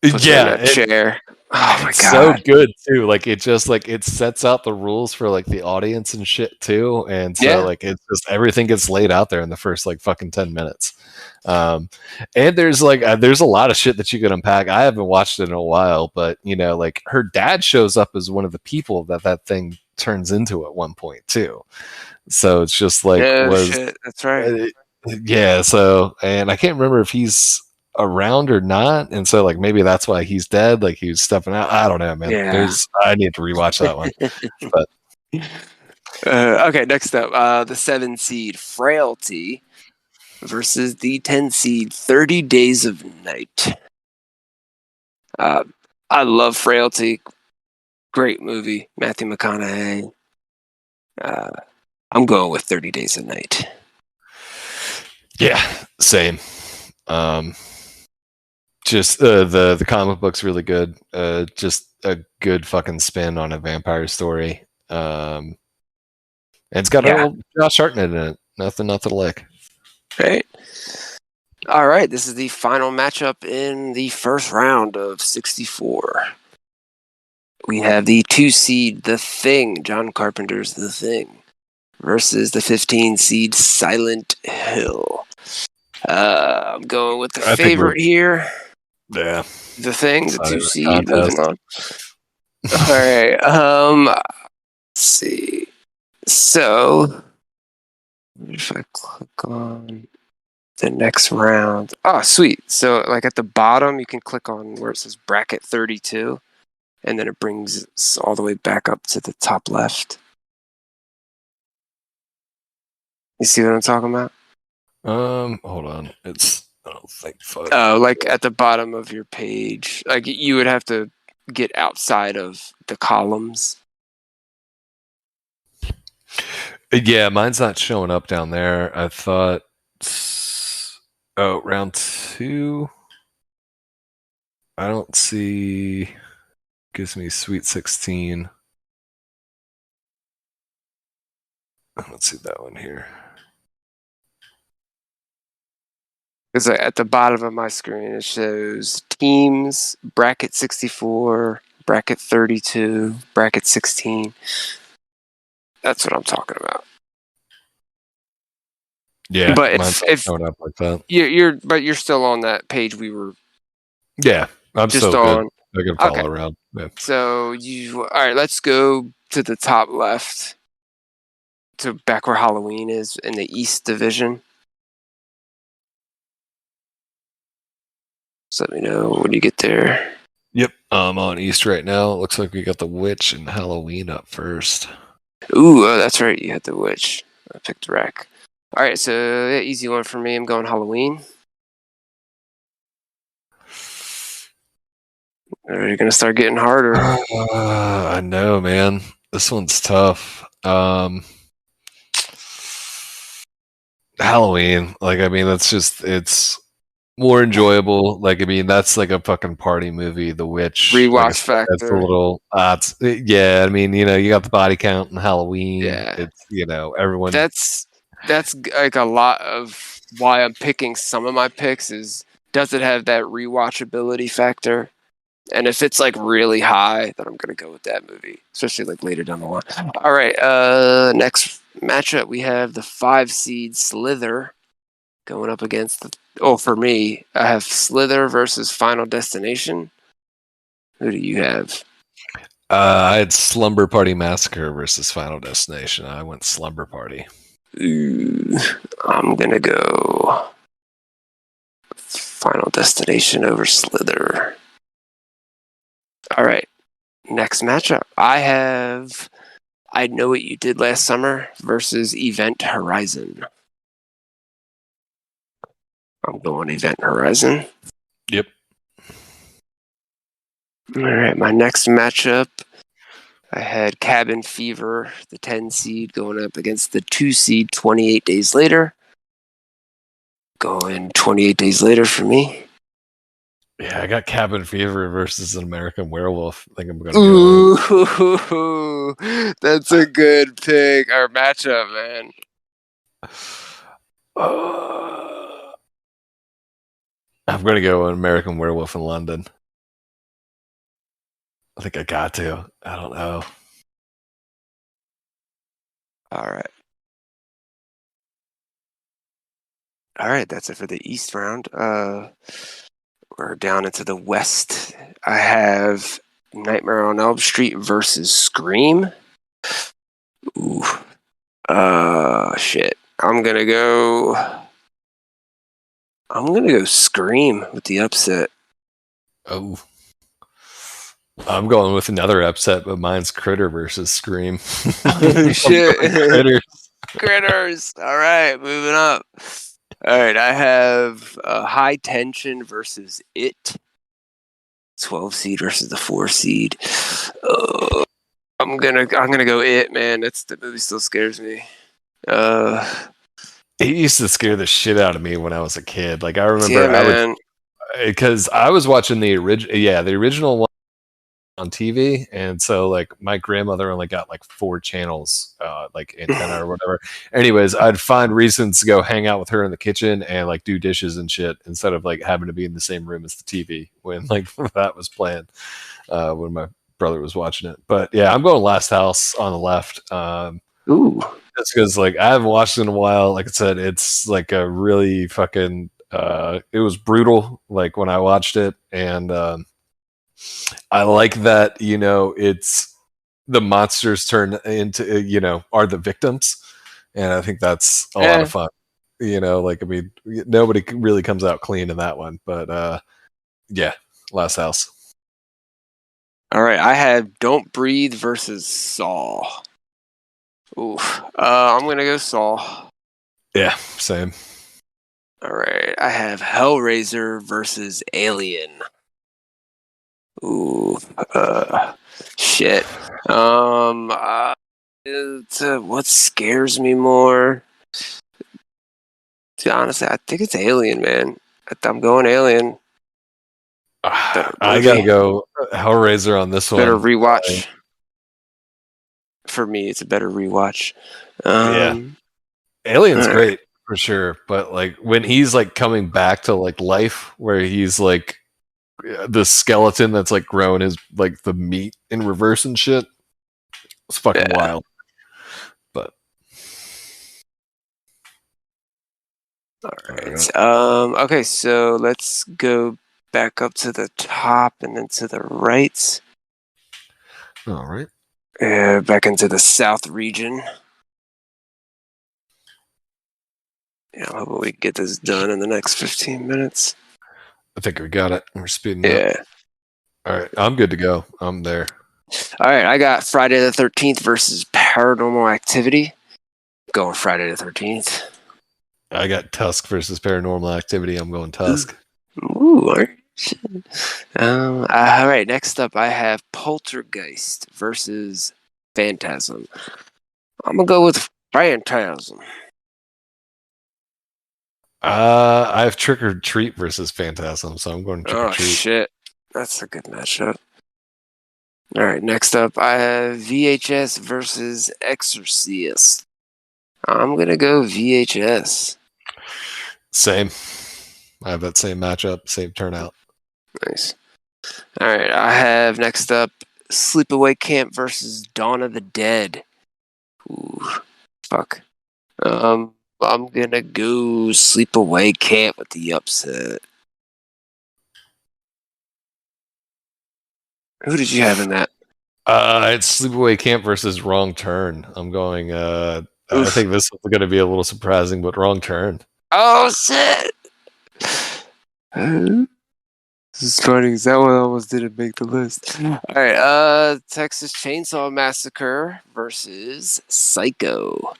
Yeah, chair. Oh my god, so good too. Like it just like it sets out the rules for like the audience and shit too. And so like it's just everything gets laid out there in the first like fucking 10 minutes. And there's like there's a lot of shit that you can unpack. I haven't watched it in a while, but you know, like her dad shows up as one of the people that thing turns into at one point too. So it's just like shit, that's right. Yeah, so and I can't remember if he's around or not, and so like maybe that's why he's dead, like he was stepping out. I don't know, man. Yeah. I need to rewatch that one. But okay, next up, the 7 seed Frailty versus the 10 seed 30 Days of Night. I love Frailty. Great movie. Matthew McConaughey. I'm going with 30 Days of Night. Yeah, same. Just the comic book's really good. Just a good fucking spin on a vampire story. And it's got old Josh Hartnett in it. Nothing not to like. Right. All right, this is the final matchup in the first round of 64. We have the 2 seed The Thing, John Carpenter's The Thing, versus the 15 seed Silent Hill. I'm going with the favorite here. Yeah. The Thing, the 2 seed, moving on. All right. Let's see. So, if I click on the next round. Oh, sweet. So, like at the bottom, you can click on where it says bracket 32, and then it brings us all the way back up to the top left. You see what I'm talking about? Hold on. It's I don't think. Like at the bottom of your page, like you would have to get outside of the columns. Yeah, mine's not showing up down there. I thought. Oh, round 2. I don't see. Gives me Sweet 16. Let's see that one here. Because at the bottom of my screen, it shows teams, bracket 64, bracket 32, bracket 16. That's what I'm talking about. Yeah, but if showing up like that, you're still on that page we were. Yeah, I'm just so on. Good. I can follow around. Yeah. So all right. Let's go to the top left, to back where Halloween is in the East Division. So let me know when you get there. Yep, I'm on East right now. It looks like we got the Witch and Halloween up first. Ooh, that's right. You had the Witch. I picked Wreck. All right, so yeah, easy one for me. I'm going Halloween. You're gonna start getting harder. I know, man. This one's tough. Halloween, like I mean, it's more enjoyable. Like I mean, that's like a fucking party movie. The Witch rewatch factor. That's a little. Yeah, I mean, you know, you got the body count in Halloween. Yeah, it's everyone. That's like a lot of why I'm picking some of my picks is, does it have that rewatchability factor? And if it's like really high, then I'm gonna go with that movie, especially like later down the line. All right, next matchup we have the 5 seed Slither going up against for me, I have Slither versus Final Destination. Who do you have? I had Slumber Party Massacre versus Final Destination. I went Slumber Party. Ooh, I'm gonna go Final Destination over Slither. All right, next matchup. I have I Know What You Did Last Summer versus Event Horizon. I'm going Event Horizon. Yep. All right, my next matchup, I had Cabin Fever, the 10 seed, going up against the 2 seed 28 Days Later. Going 28 Days Later for me. Yeah, I got Cabin Fever versus an American Werewolf. I think I'm gonna go. That's a good pick. Our matchup, man. I'm going to go an American Werewolf in London. I think I got to. I don't know. All right. All right, that's it for the East round. We're down into the West. I have Nightmare on Elm Street versus Scream. Ooh. Shit. I'm gonna go Scream with the upset. Oh. I'm going with another upset, but mine's Critter versus Scream. Shit. Critters. All right, moving up. All right, I have High Tension versus It. 12 seed versus the 4 seed. I'm gonna go It, man. The movie still scares me. It used to scare the shit out of me when I was a kid. Like I remember, yeah, because I was watching the original one on TV, and so like my grandmother only got like 4 channels, like antenna or whatever. Anyways, I'd find reasons to go hang out with her in the kitchen and like do dishes and shit instead of like having to be in the same room as the TV when like that was playing, when my brother was watching it. But yeah, I'm going Last House on the left. Ooh. Just because like I haven't watched it in a while. Like I said, it's like a really fucking it was brutal like when I watched it, and I like that, it's the monsters turn into, are the victims. And I think that's a lot of fun. Like, I mean, nobody really comes out clean in that one, but yeah, Last House. All right, I have Don't Breathe versus Saw. Ooh, I'm gonna go Saw. Yeah, same. All right, I have Hellraiser versus Alien. Ooh, shit. What scares me more? Honestly, I think it's Alien, man. I'm going Alien. I gotta go Hellraiser on this one. Better rewatch. For me, it's a better rewatch. Yeah, Alien's great for sure, but like when he's like coming back to like life, where he's like the skeleton that's like growing his like the meat in reverse and shit, it's fucking wild. But all right, okay, so let's go back up to the top and then to the right. All right. Back into the South region. Yeah, I hope we can get this done in the next 15 minutes. I think we got it. We're speeding up. All right, I'm good to go. I'm there. All right, I got Friday the 13th versus Paranormal Activity. Going Friday the 13th. I got Tusk versus Paranormal Activity. I'm going Tusk. Ooh, all right, next up I have Poltergeist versus Phantasm. I'm going to go with Phantasm. I have Trick or Treat versus Phantasm, so I'm going Trick or Treat. Oh, shit. That's a good matchup. All right, next up, I have VHS versus Exorcist. I'm going to go VHS. Same. I have that same matchup, same turnout. Nice. All right, I have next up Sleepaway Camp versus Dawn of the Dead. Ooh, fuck. I'm going to go Sleepaway Camp with the upset. Who did you have in that? It's Sleepaway Camp versus Wrong Turn. I'm going. I think this is going to be a little surprising, but Wrong Turn. Oh shit! This is funny because that one almost didn't make the list. All right, Texas Chainsaw Massacre versus Psycho.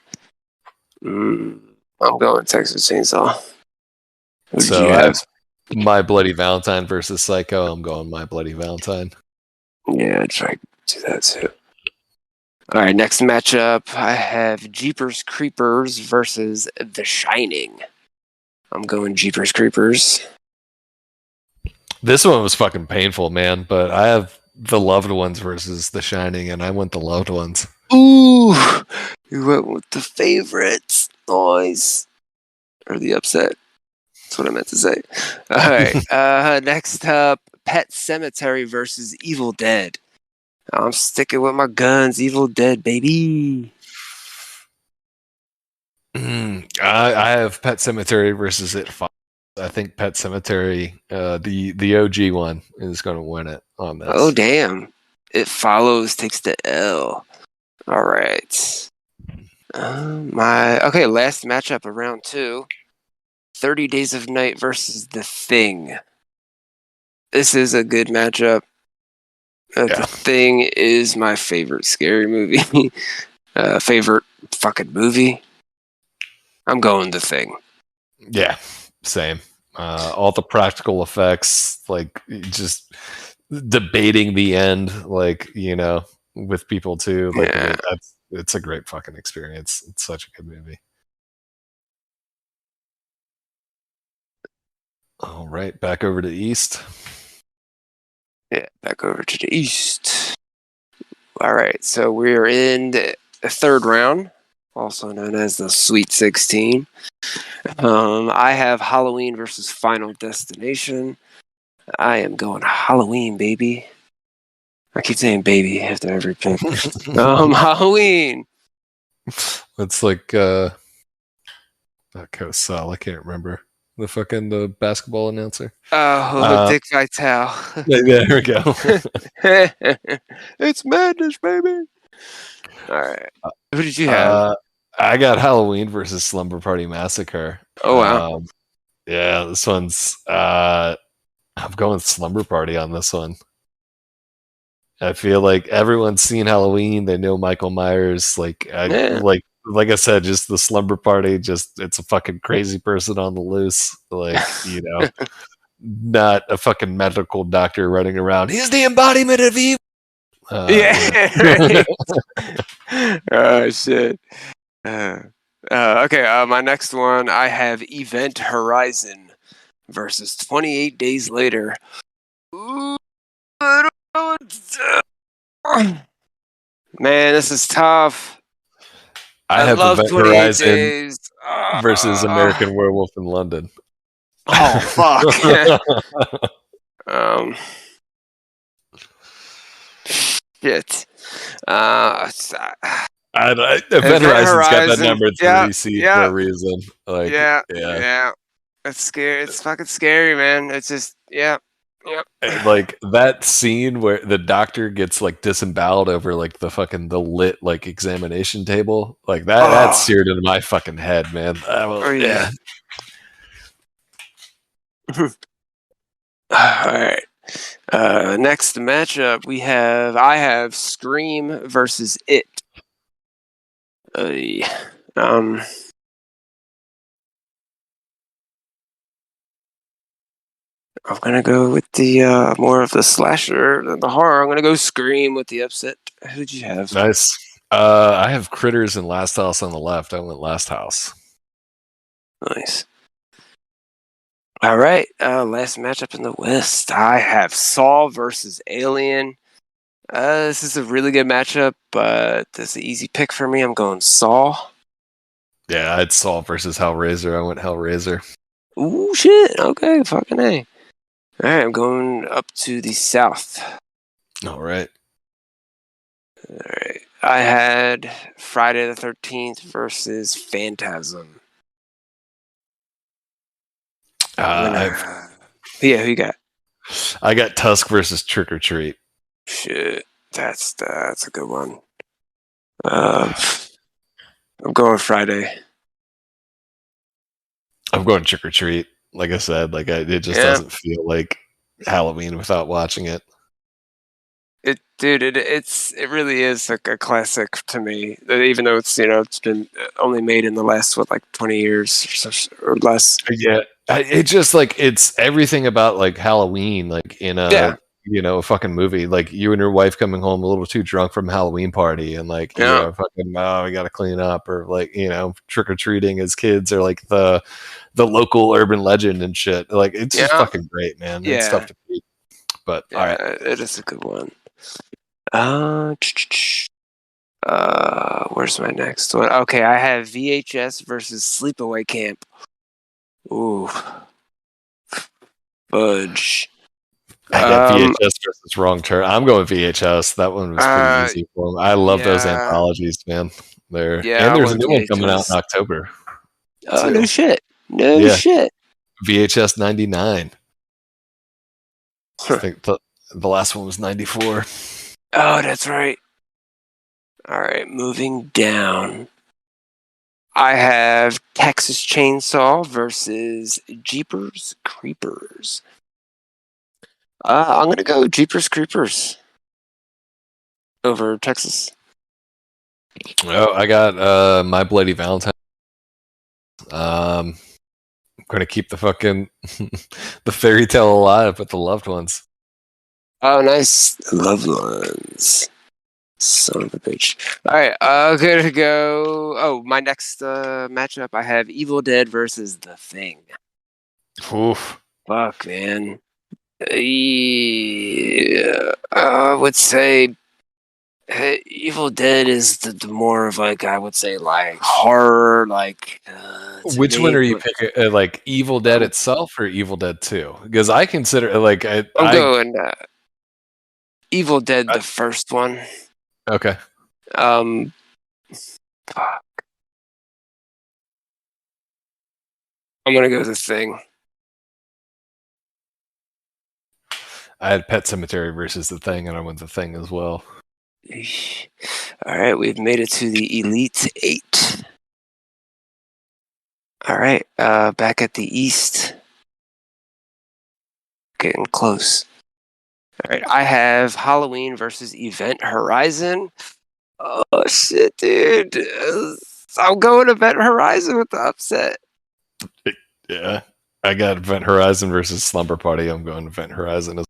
I'm going Texas Chainsaw. Who did you have? My Bloody Valentine versus Psycho. I'm going My Bloody Valentine. Yeah, I'd try to do that too. All right, next matchup, I have Jeepers Creepers versus The Shining. I'm going Jeepers Creepers. This one was fucking painful, man, but I have The Loved Ones versus The Shining, and I went The Loved Ones. Ooh! You went with the favorites. Noise. Or the upset. That's what I meant to say. All right. Next up, Pet Sematary versus Evil Dead. I'm sticking with my guns. Evil Dead, baby. I have Pet Cemetery versus It Follows. I think Pet Cemetery, the OG one, is going to win it on this. Oh, damn. It Follows takes the L. All right. Last matchup of round 2. 30 Days of Night versus The Thing. This is a good matchup. The Thing is my favorite scary movie. Favorite fucking movie. I'm going The Thing. Yeah, same. All the practical effects, like just debating the end, like, you know, with people too. Like, it's a great fucking experience. It's such a good movie. All right, back over to the East. Yeah, back over to the East. All right, so we're in the third round, also known as the Sweet 16. I have Halloween versus Final Destination. I am going Halloween, baby. I keep saying baby after every pick. Halloween. It's like Coast Sal, I can't remember. The basketball announcer. Dick Vitale. There we go. It's madness, baby. All right. Who did you have? I got Halloween versus Slumber Party Massacre. Oh, wow. Yeah, this one's I'm going Slumber Party on this one. I feel like everyone's seen Halloween. They know Michael Myers. Like I said, just the Slumber Party. Just it's a fucking crazy person on the loose. Like, you know, not a fucking medical doctor running around. He's the embodiment of evil. Yeah. Oh shit. Okay. My next one, I have Event Horizon versus 28 Days Later. Ooh, man, this is tough. I have love Event 28 Horizon Days versus American Werewolf in London. Oh fuck. Shit. Event Horizon's got that number 3 seed for a reason. Like, yeah. It's scary. It's fucking scary, man. It's just, Yep. Like that scene where the doctor gets like disemboweled over like the lit like examination table, like that's seared into my fucking head, man. Yeah. All right. Next matchup I have Scream versus It. I'm gonna go with the more of the slasher than the horror. I'm gonna go Scream with the upset. Who'd you have? Nice. I have Critters and Last House on the left. I went Last House. Nice. All right. Last matchup in the West. I have Saw versus Alien. This is a really good matchup, but this is an easy pick for me. I'm going Saw. Yeah, I'd Saw versus Hellraiser. I went Hellraiser. Ooh, shit. Okay, fucking A. All right, I'm going up to the South. All right. I had Friday the 13th versus Phantasm. Who you got? I got Tusk versus Trick or Treat. Shit, that's a good one. I'm going Friday. I'm going Trick or Treat. Like I said, it just doesn't feel like Halloween without watching it. It really is like a classic to me. Even though it's been only made in the last 20 years or less. Yeah, it just it's everything about like Halloween, like in a a fucking movie. Like you and your wife coming home a little too drunk from a Halloween party, and we gotta clean up, or trick or treating as kids, or like the local urban legend and shit. Like it's just fucking great, man. Yeah. It's tough to beat. But all right, it is a good one. Where's my next one? Okay, I have VHS versus Sleepaway Camp. Ooh. Fudge. I got VHS versus Wrong Turn. I'm going VHS. That one was pretty easy for me. I love those anthologies, man. And there's a new one coming out in October. Oh, no shit. No shit. VHS 99. I think the last one was 94. Oh, that's right. All right, moving down. I have Texas Chainsaw versus Jeepers Creepers. I'm going to go Jeepers Creepers over Texas. Oh, I got My Bloody Valentine. I'm going to keep the fucking the fairy tale alive with the loved ones. Oh, nice. Loved ones. Son of a bitch. All right, good to go. Oh, my next matchup, I have Evil Dead versus The Thing. Oof. Fuck, man. Yeah, I would say Evil Dead is the more of like, I would say, like horror, like. Which one are you picking? Like Evil Dead itself or Evil Dead 2? Because I consider like I'm going Evil Dead, the first one. Okay. Fuck. I'm gonna go with The Thing. I had Pet Sematary versus The Thing, and I went The Thing as well. All right, we've made it to the Elite Eight. All right, back at the East. Getting close. All right, I have Halloween versus Event Horizon. Oh, shit, dude. I'm going Event Horizon with the upset. Yeah. I got Event Horizon versus Slumber Party. I'm going Event Horizon.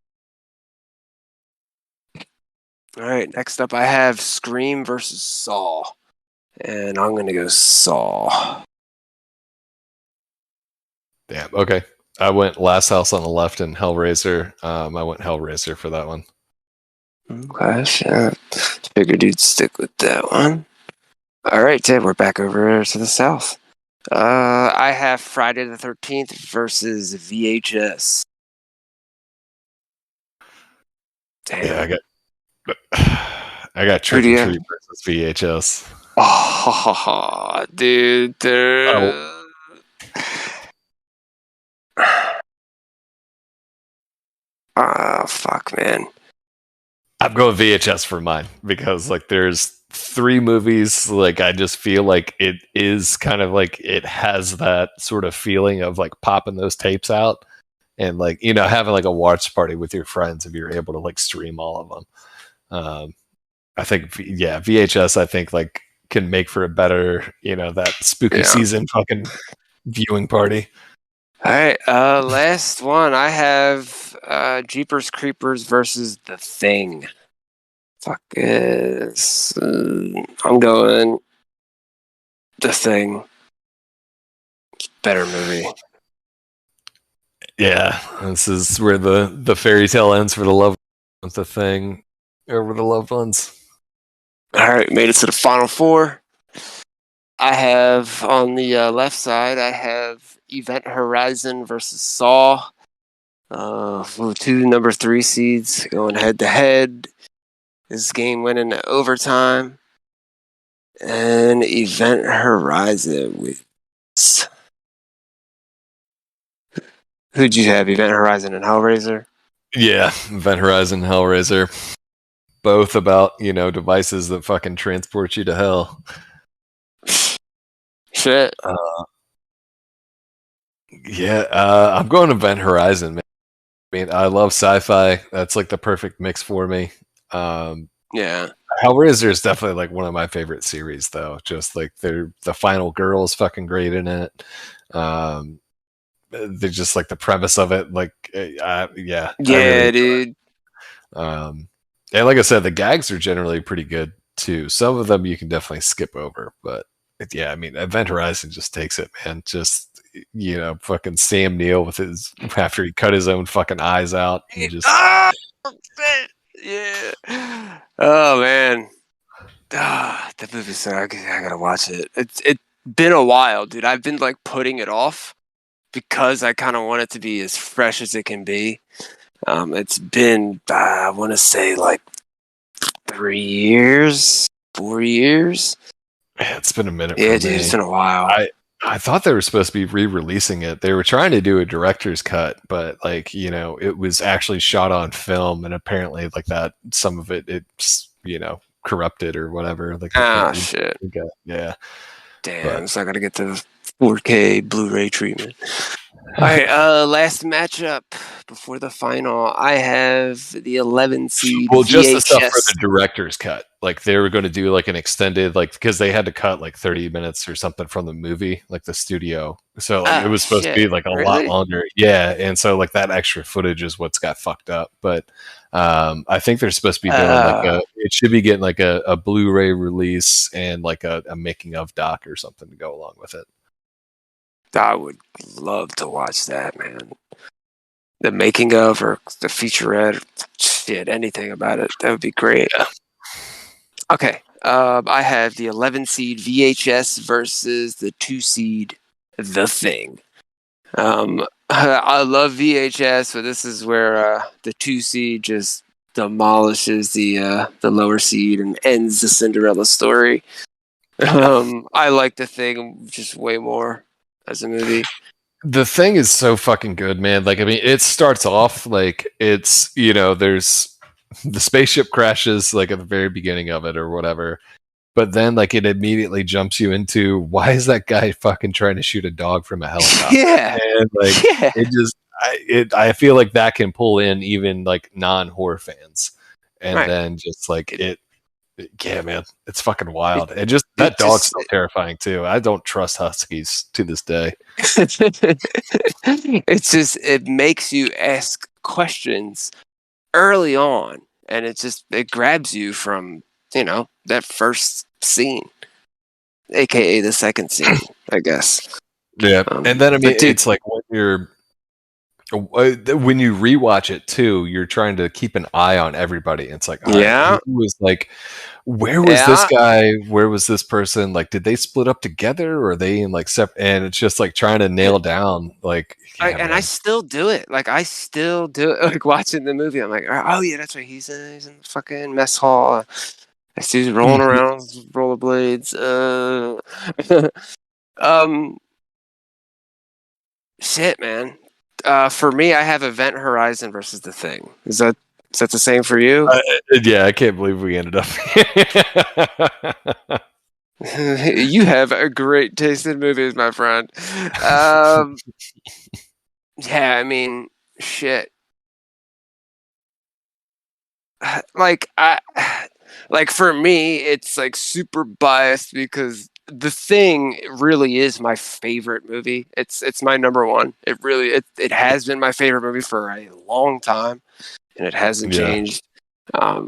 All right, next up I have Scream versus Saw. And I'm going to go Saw. Damn, okay. I went Last House on the Left and Hellraiser. I went Hellraiser for that one. Okay, shit. Figured you'd stick with that one. All right, Ted, we're back over to the south. I have Friday the 13th versus VHS. Damn. Yeah, I got Trick or Treat versus VHS. Oh, dude. Fuck, man. I'm going VHS for mine because like there's 3 movies like I just feel like it is kind of like it has that sort of feeling of like popping those tapes out and like having like a watch party with your friends if you're able to like stream all of them. I think VHS I think like can make for a better that spooky season fucking viewing party. All right, last one. I have Jeepers Creepers versus The Thing. Fuck this. I'm going The Thing. Better movie. Yeah, this is where the fairy tale ends for the loved ones. The Thing over the loved ones. All right, made it to the final 4. I have on the left side, I have Event Horizon versus Saw. 2 number 3 seeds going head to head. This game went into overtime. And Event Horizon wins. Who'd you have? Event Horizon and Hellraiser? Yeah, Event Horizon, Hellraiser. Both about, devices that fucking transport you to hell. Shit. I'm going Event Horizon, man. I mean, I love sci-fi. That's like the perfect mix for me. Yeah. Hellraiser is definitely like one of my favorite series, though. Just like the final girl is fucking great in it. They're just like the premise of it, like Yeah, really dude. And like I said, the gags are generally pretty good too. Some of them you can definitely skip over, but yeah, I mean, Event Horizon just takes it, man. Just fucking Sam Neill with his after he cut his own fucking eyes out and just yeah. Oh man, that movie's so I gotta watch it. It's been a while, dude. I've been like putting it off because I kind of want it to be as fresh as it can be. It's been, I want to say, like 3 years, 4 years. Yeah, it's been a minute. Yeah, for dude, me. it's been a while. I thought they were supposed to be re-releasing it. They were trying to do a director's cut, but like, you know, it was actually shot on film, and apparently like that some of it's, you know, corrupted or whatever. Like, Shit. Yeah. Damn, it's not gonna get the 4K Blu-ray treatment. All right, last matchup before the final. I have the 11 seed. Well, VHS. just the stuff for the director's cut. Like they were going to do like an extended, like because they had to cut like 30 minutes or something from the movie, like the studio. So like, it was supposed to be like a lot longer. Yeah, and so like that extra footage is what's got fucked up. But I think they're supposed to be doing it should be getting like a Blu-ray release and like a making of doc or something to go along with it. I would love to watch that, man. The making of or the featurette, shit, anything about it. That would be great. Yeah. Okay. I have the 11 seed VHS versus the 2 seed The Thing. I love VHS, but this is where the 2 seed just demolishes the lower seed and ends the Cinderella story. I like The Thing just way more as a movie. The Thing is so fucking good, man. Like, I mean, it starts off like it's, you know, there's the spaceship crashes like at the very beginning of it or whatever, but then like it immediately jumps you into why is that guy fucking trying to shoot a dog from a helicopter? Yeah, and like it just, I feel like that can pull in even like non-horror fans, and then just like it. Yeah, man, it's fucking wild. And just that dog's so terrifying too. I don't trust huskies to this day. It's just, it makes you ask questions early on, and it grabs you from, you know, that first scene, aka the second scene, I guess. Yeah, and then I mean, it's like when you rewatch it too, you're trying to keep an eye on everybody. It's like, who was like, where was this guy? Where was this person? Like, did they split up together, or are they in like separate? And it's just like trying to nail down, like, I still do it. Like, I still do it. Like watching the movie, I'm like, oh yeah, that's right. He's in the fucking mess hall. I see he's rolling around with rollerblades. Shit, man. For me, I have Event Horizon versus The Thing. Is that the same for you? Yeah, I can't believe we ended up here. You have a great taste in movies, my friend. Yeah, I mean, shit. Like for me, it's like super biased because The Thing really is my favorite movie. It's my number one. It really it has been my favorite movie for a long time, and it hasn't changed. I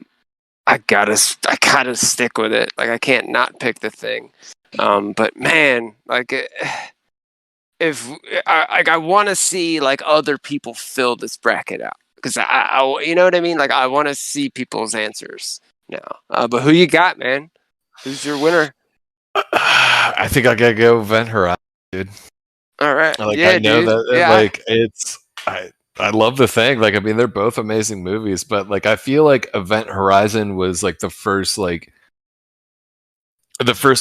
gotta stick with it. Like, I can't not pick The Thing. But man, like, if I want to see like other people fill this bracket out, because I you know what I mean. Like, I want to see people's answers now. But who you got, man? Who's your winner? I think I gotta go Event Horizon, dude. All right. Like, yeah, I know dude. that. Like, it's I love The Thing. Like, I mean, they're both amazing movies, but like, I feel like Event Horizon was like the first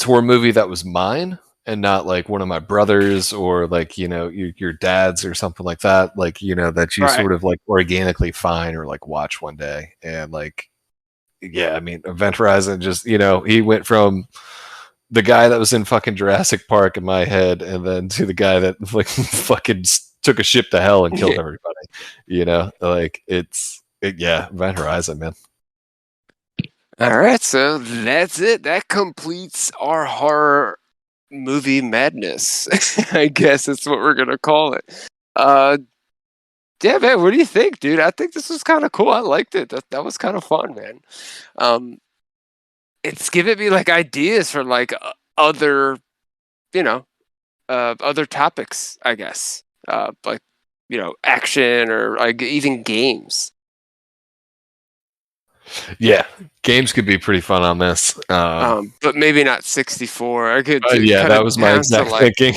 horror movie that was mine, and not like one of my brothers or like, you know, your dad's or something like that. Like, you know, that you sort of like organically find or like watch one day. And like, yeah, I mean, Event Horizon just, you know, he went from the guy that was in fucking Jurassic Park in my head, and then to the guy that like fucking took a ship to hell and killed everybody. You know, like Event Horizon, man. All right, so that's it. That completes our horror movie madness. I guess that's what we're gonna call it. Yeah, man. What do you think, dude? I think this was kind of cool. I liked it. That was kind of fun, man. It's giving me like ideas for like other, you know, other topics, I guess. Like, you know, action or like even games. Yeah, games could be pretty fun on this. But maybe not 64. I could that was my exact thinking.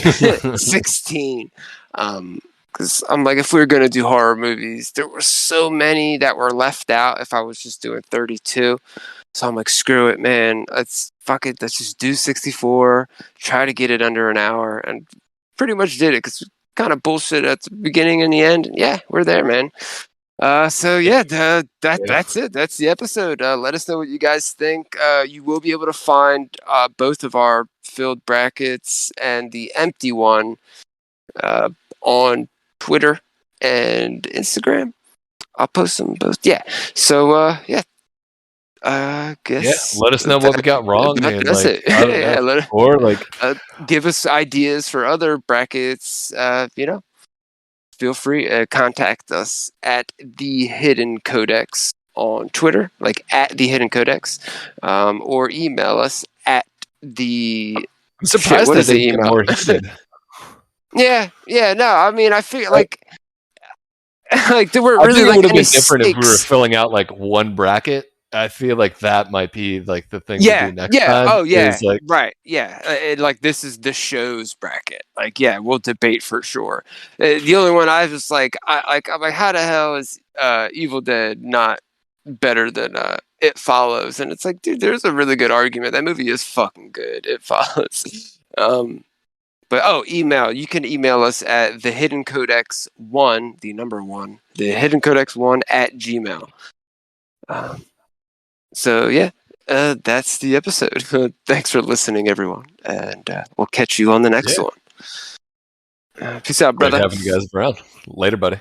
16. Because I'm like, if we were going to do horror movies, there were so many that were left out if I was just doing 32. So I'm like, screw it, man. Let's just do 64, try to get it under an hour. And pretty much did it because kind of bullshit at the beginning and the end. And yeah, we're there, man. That's it. That's the episode. Let us know what you guys think. You will be able to find both of our filled brackets and the empty one on Twitter and Instagram. I'll post them both. Yeah. So yeah. Guess. Yeah. Let us know what we got wrong, and that's like, it. or like, give us ideas for other brackets. Feel free to contact us at the Hidden Codex on Twitter, like at the Hidden Codex, or email us at the. I'm surprised that they get more heated. Yeah. No, I mean, I feel like there were really like would have been different if we were filling out like one bracket. I feel like that might be like the thing to do next time. Oh yeah, right. Yeah, like this is the show's bracket. Like, yeah, we'll debate for sure. The only one I was like, I'm like, how the hell is Evil Dead not better than It Follows? And it's like, dude, there's a really good argument. That movie is fucking good. It Follows. But email. You can email us at the Hidden Codex 1, the number 1, the Hidden Codex 1 at Gmail. So yeah, that's the episode. Thanks for listening, everyone, and we'll catch you on the next one. Peace out, brother. Great having you guys around. Later, buddy.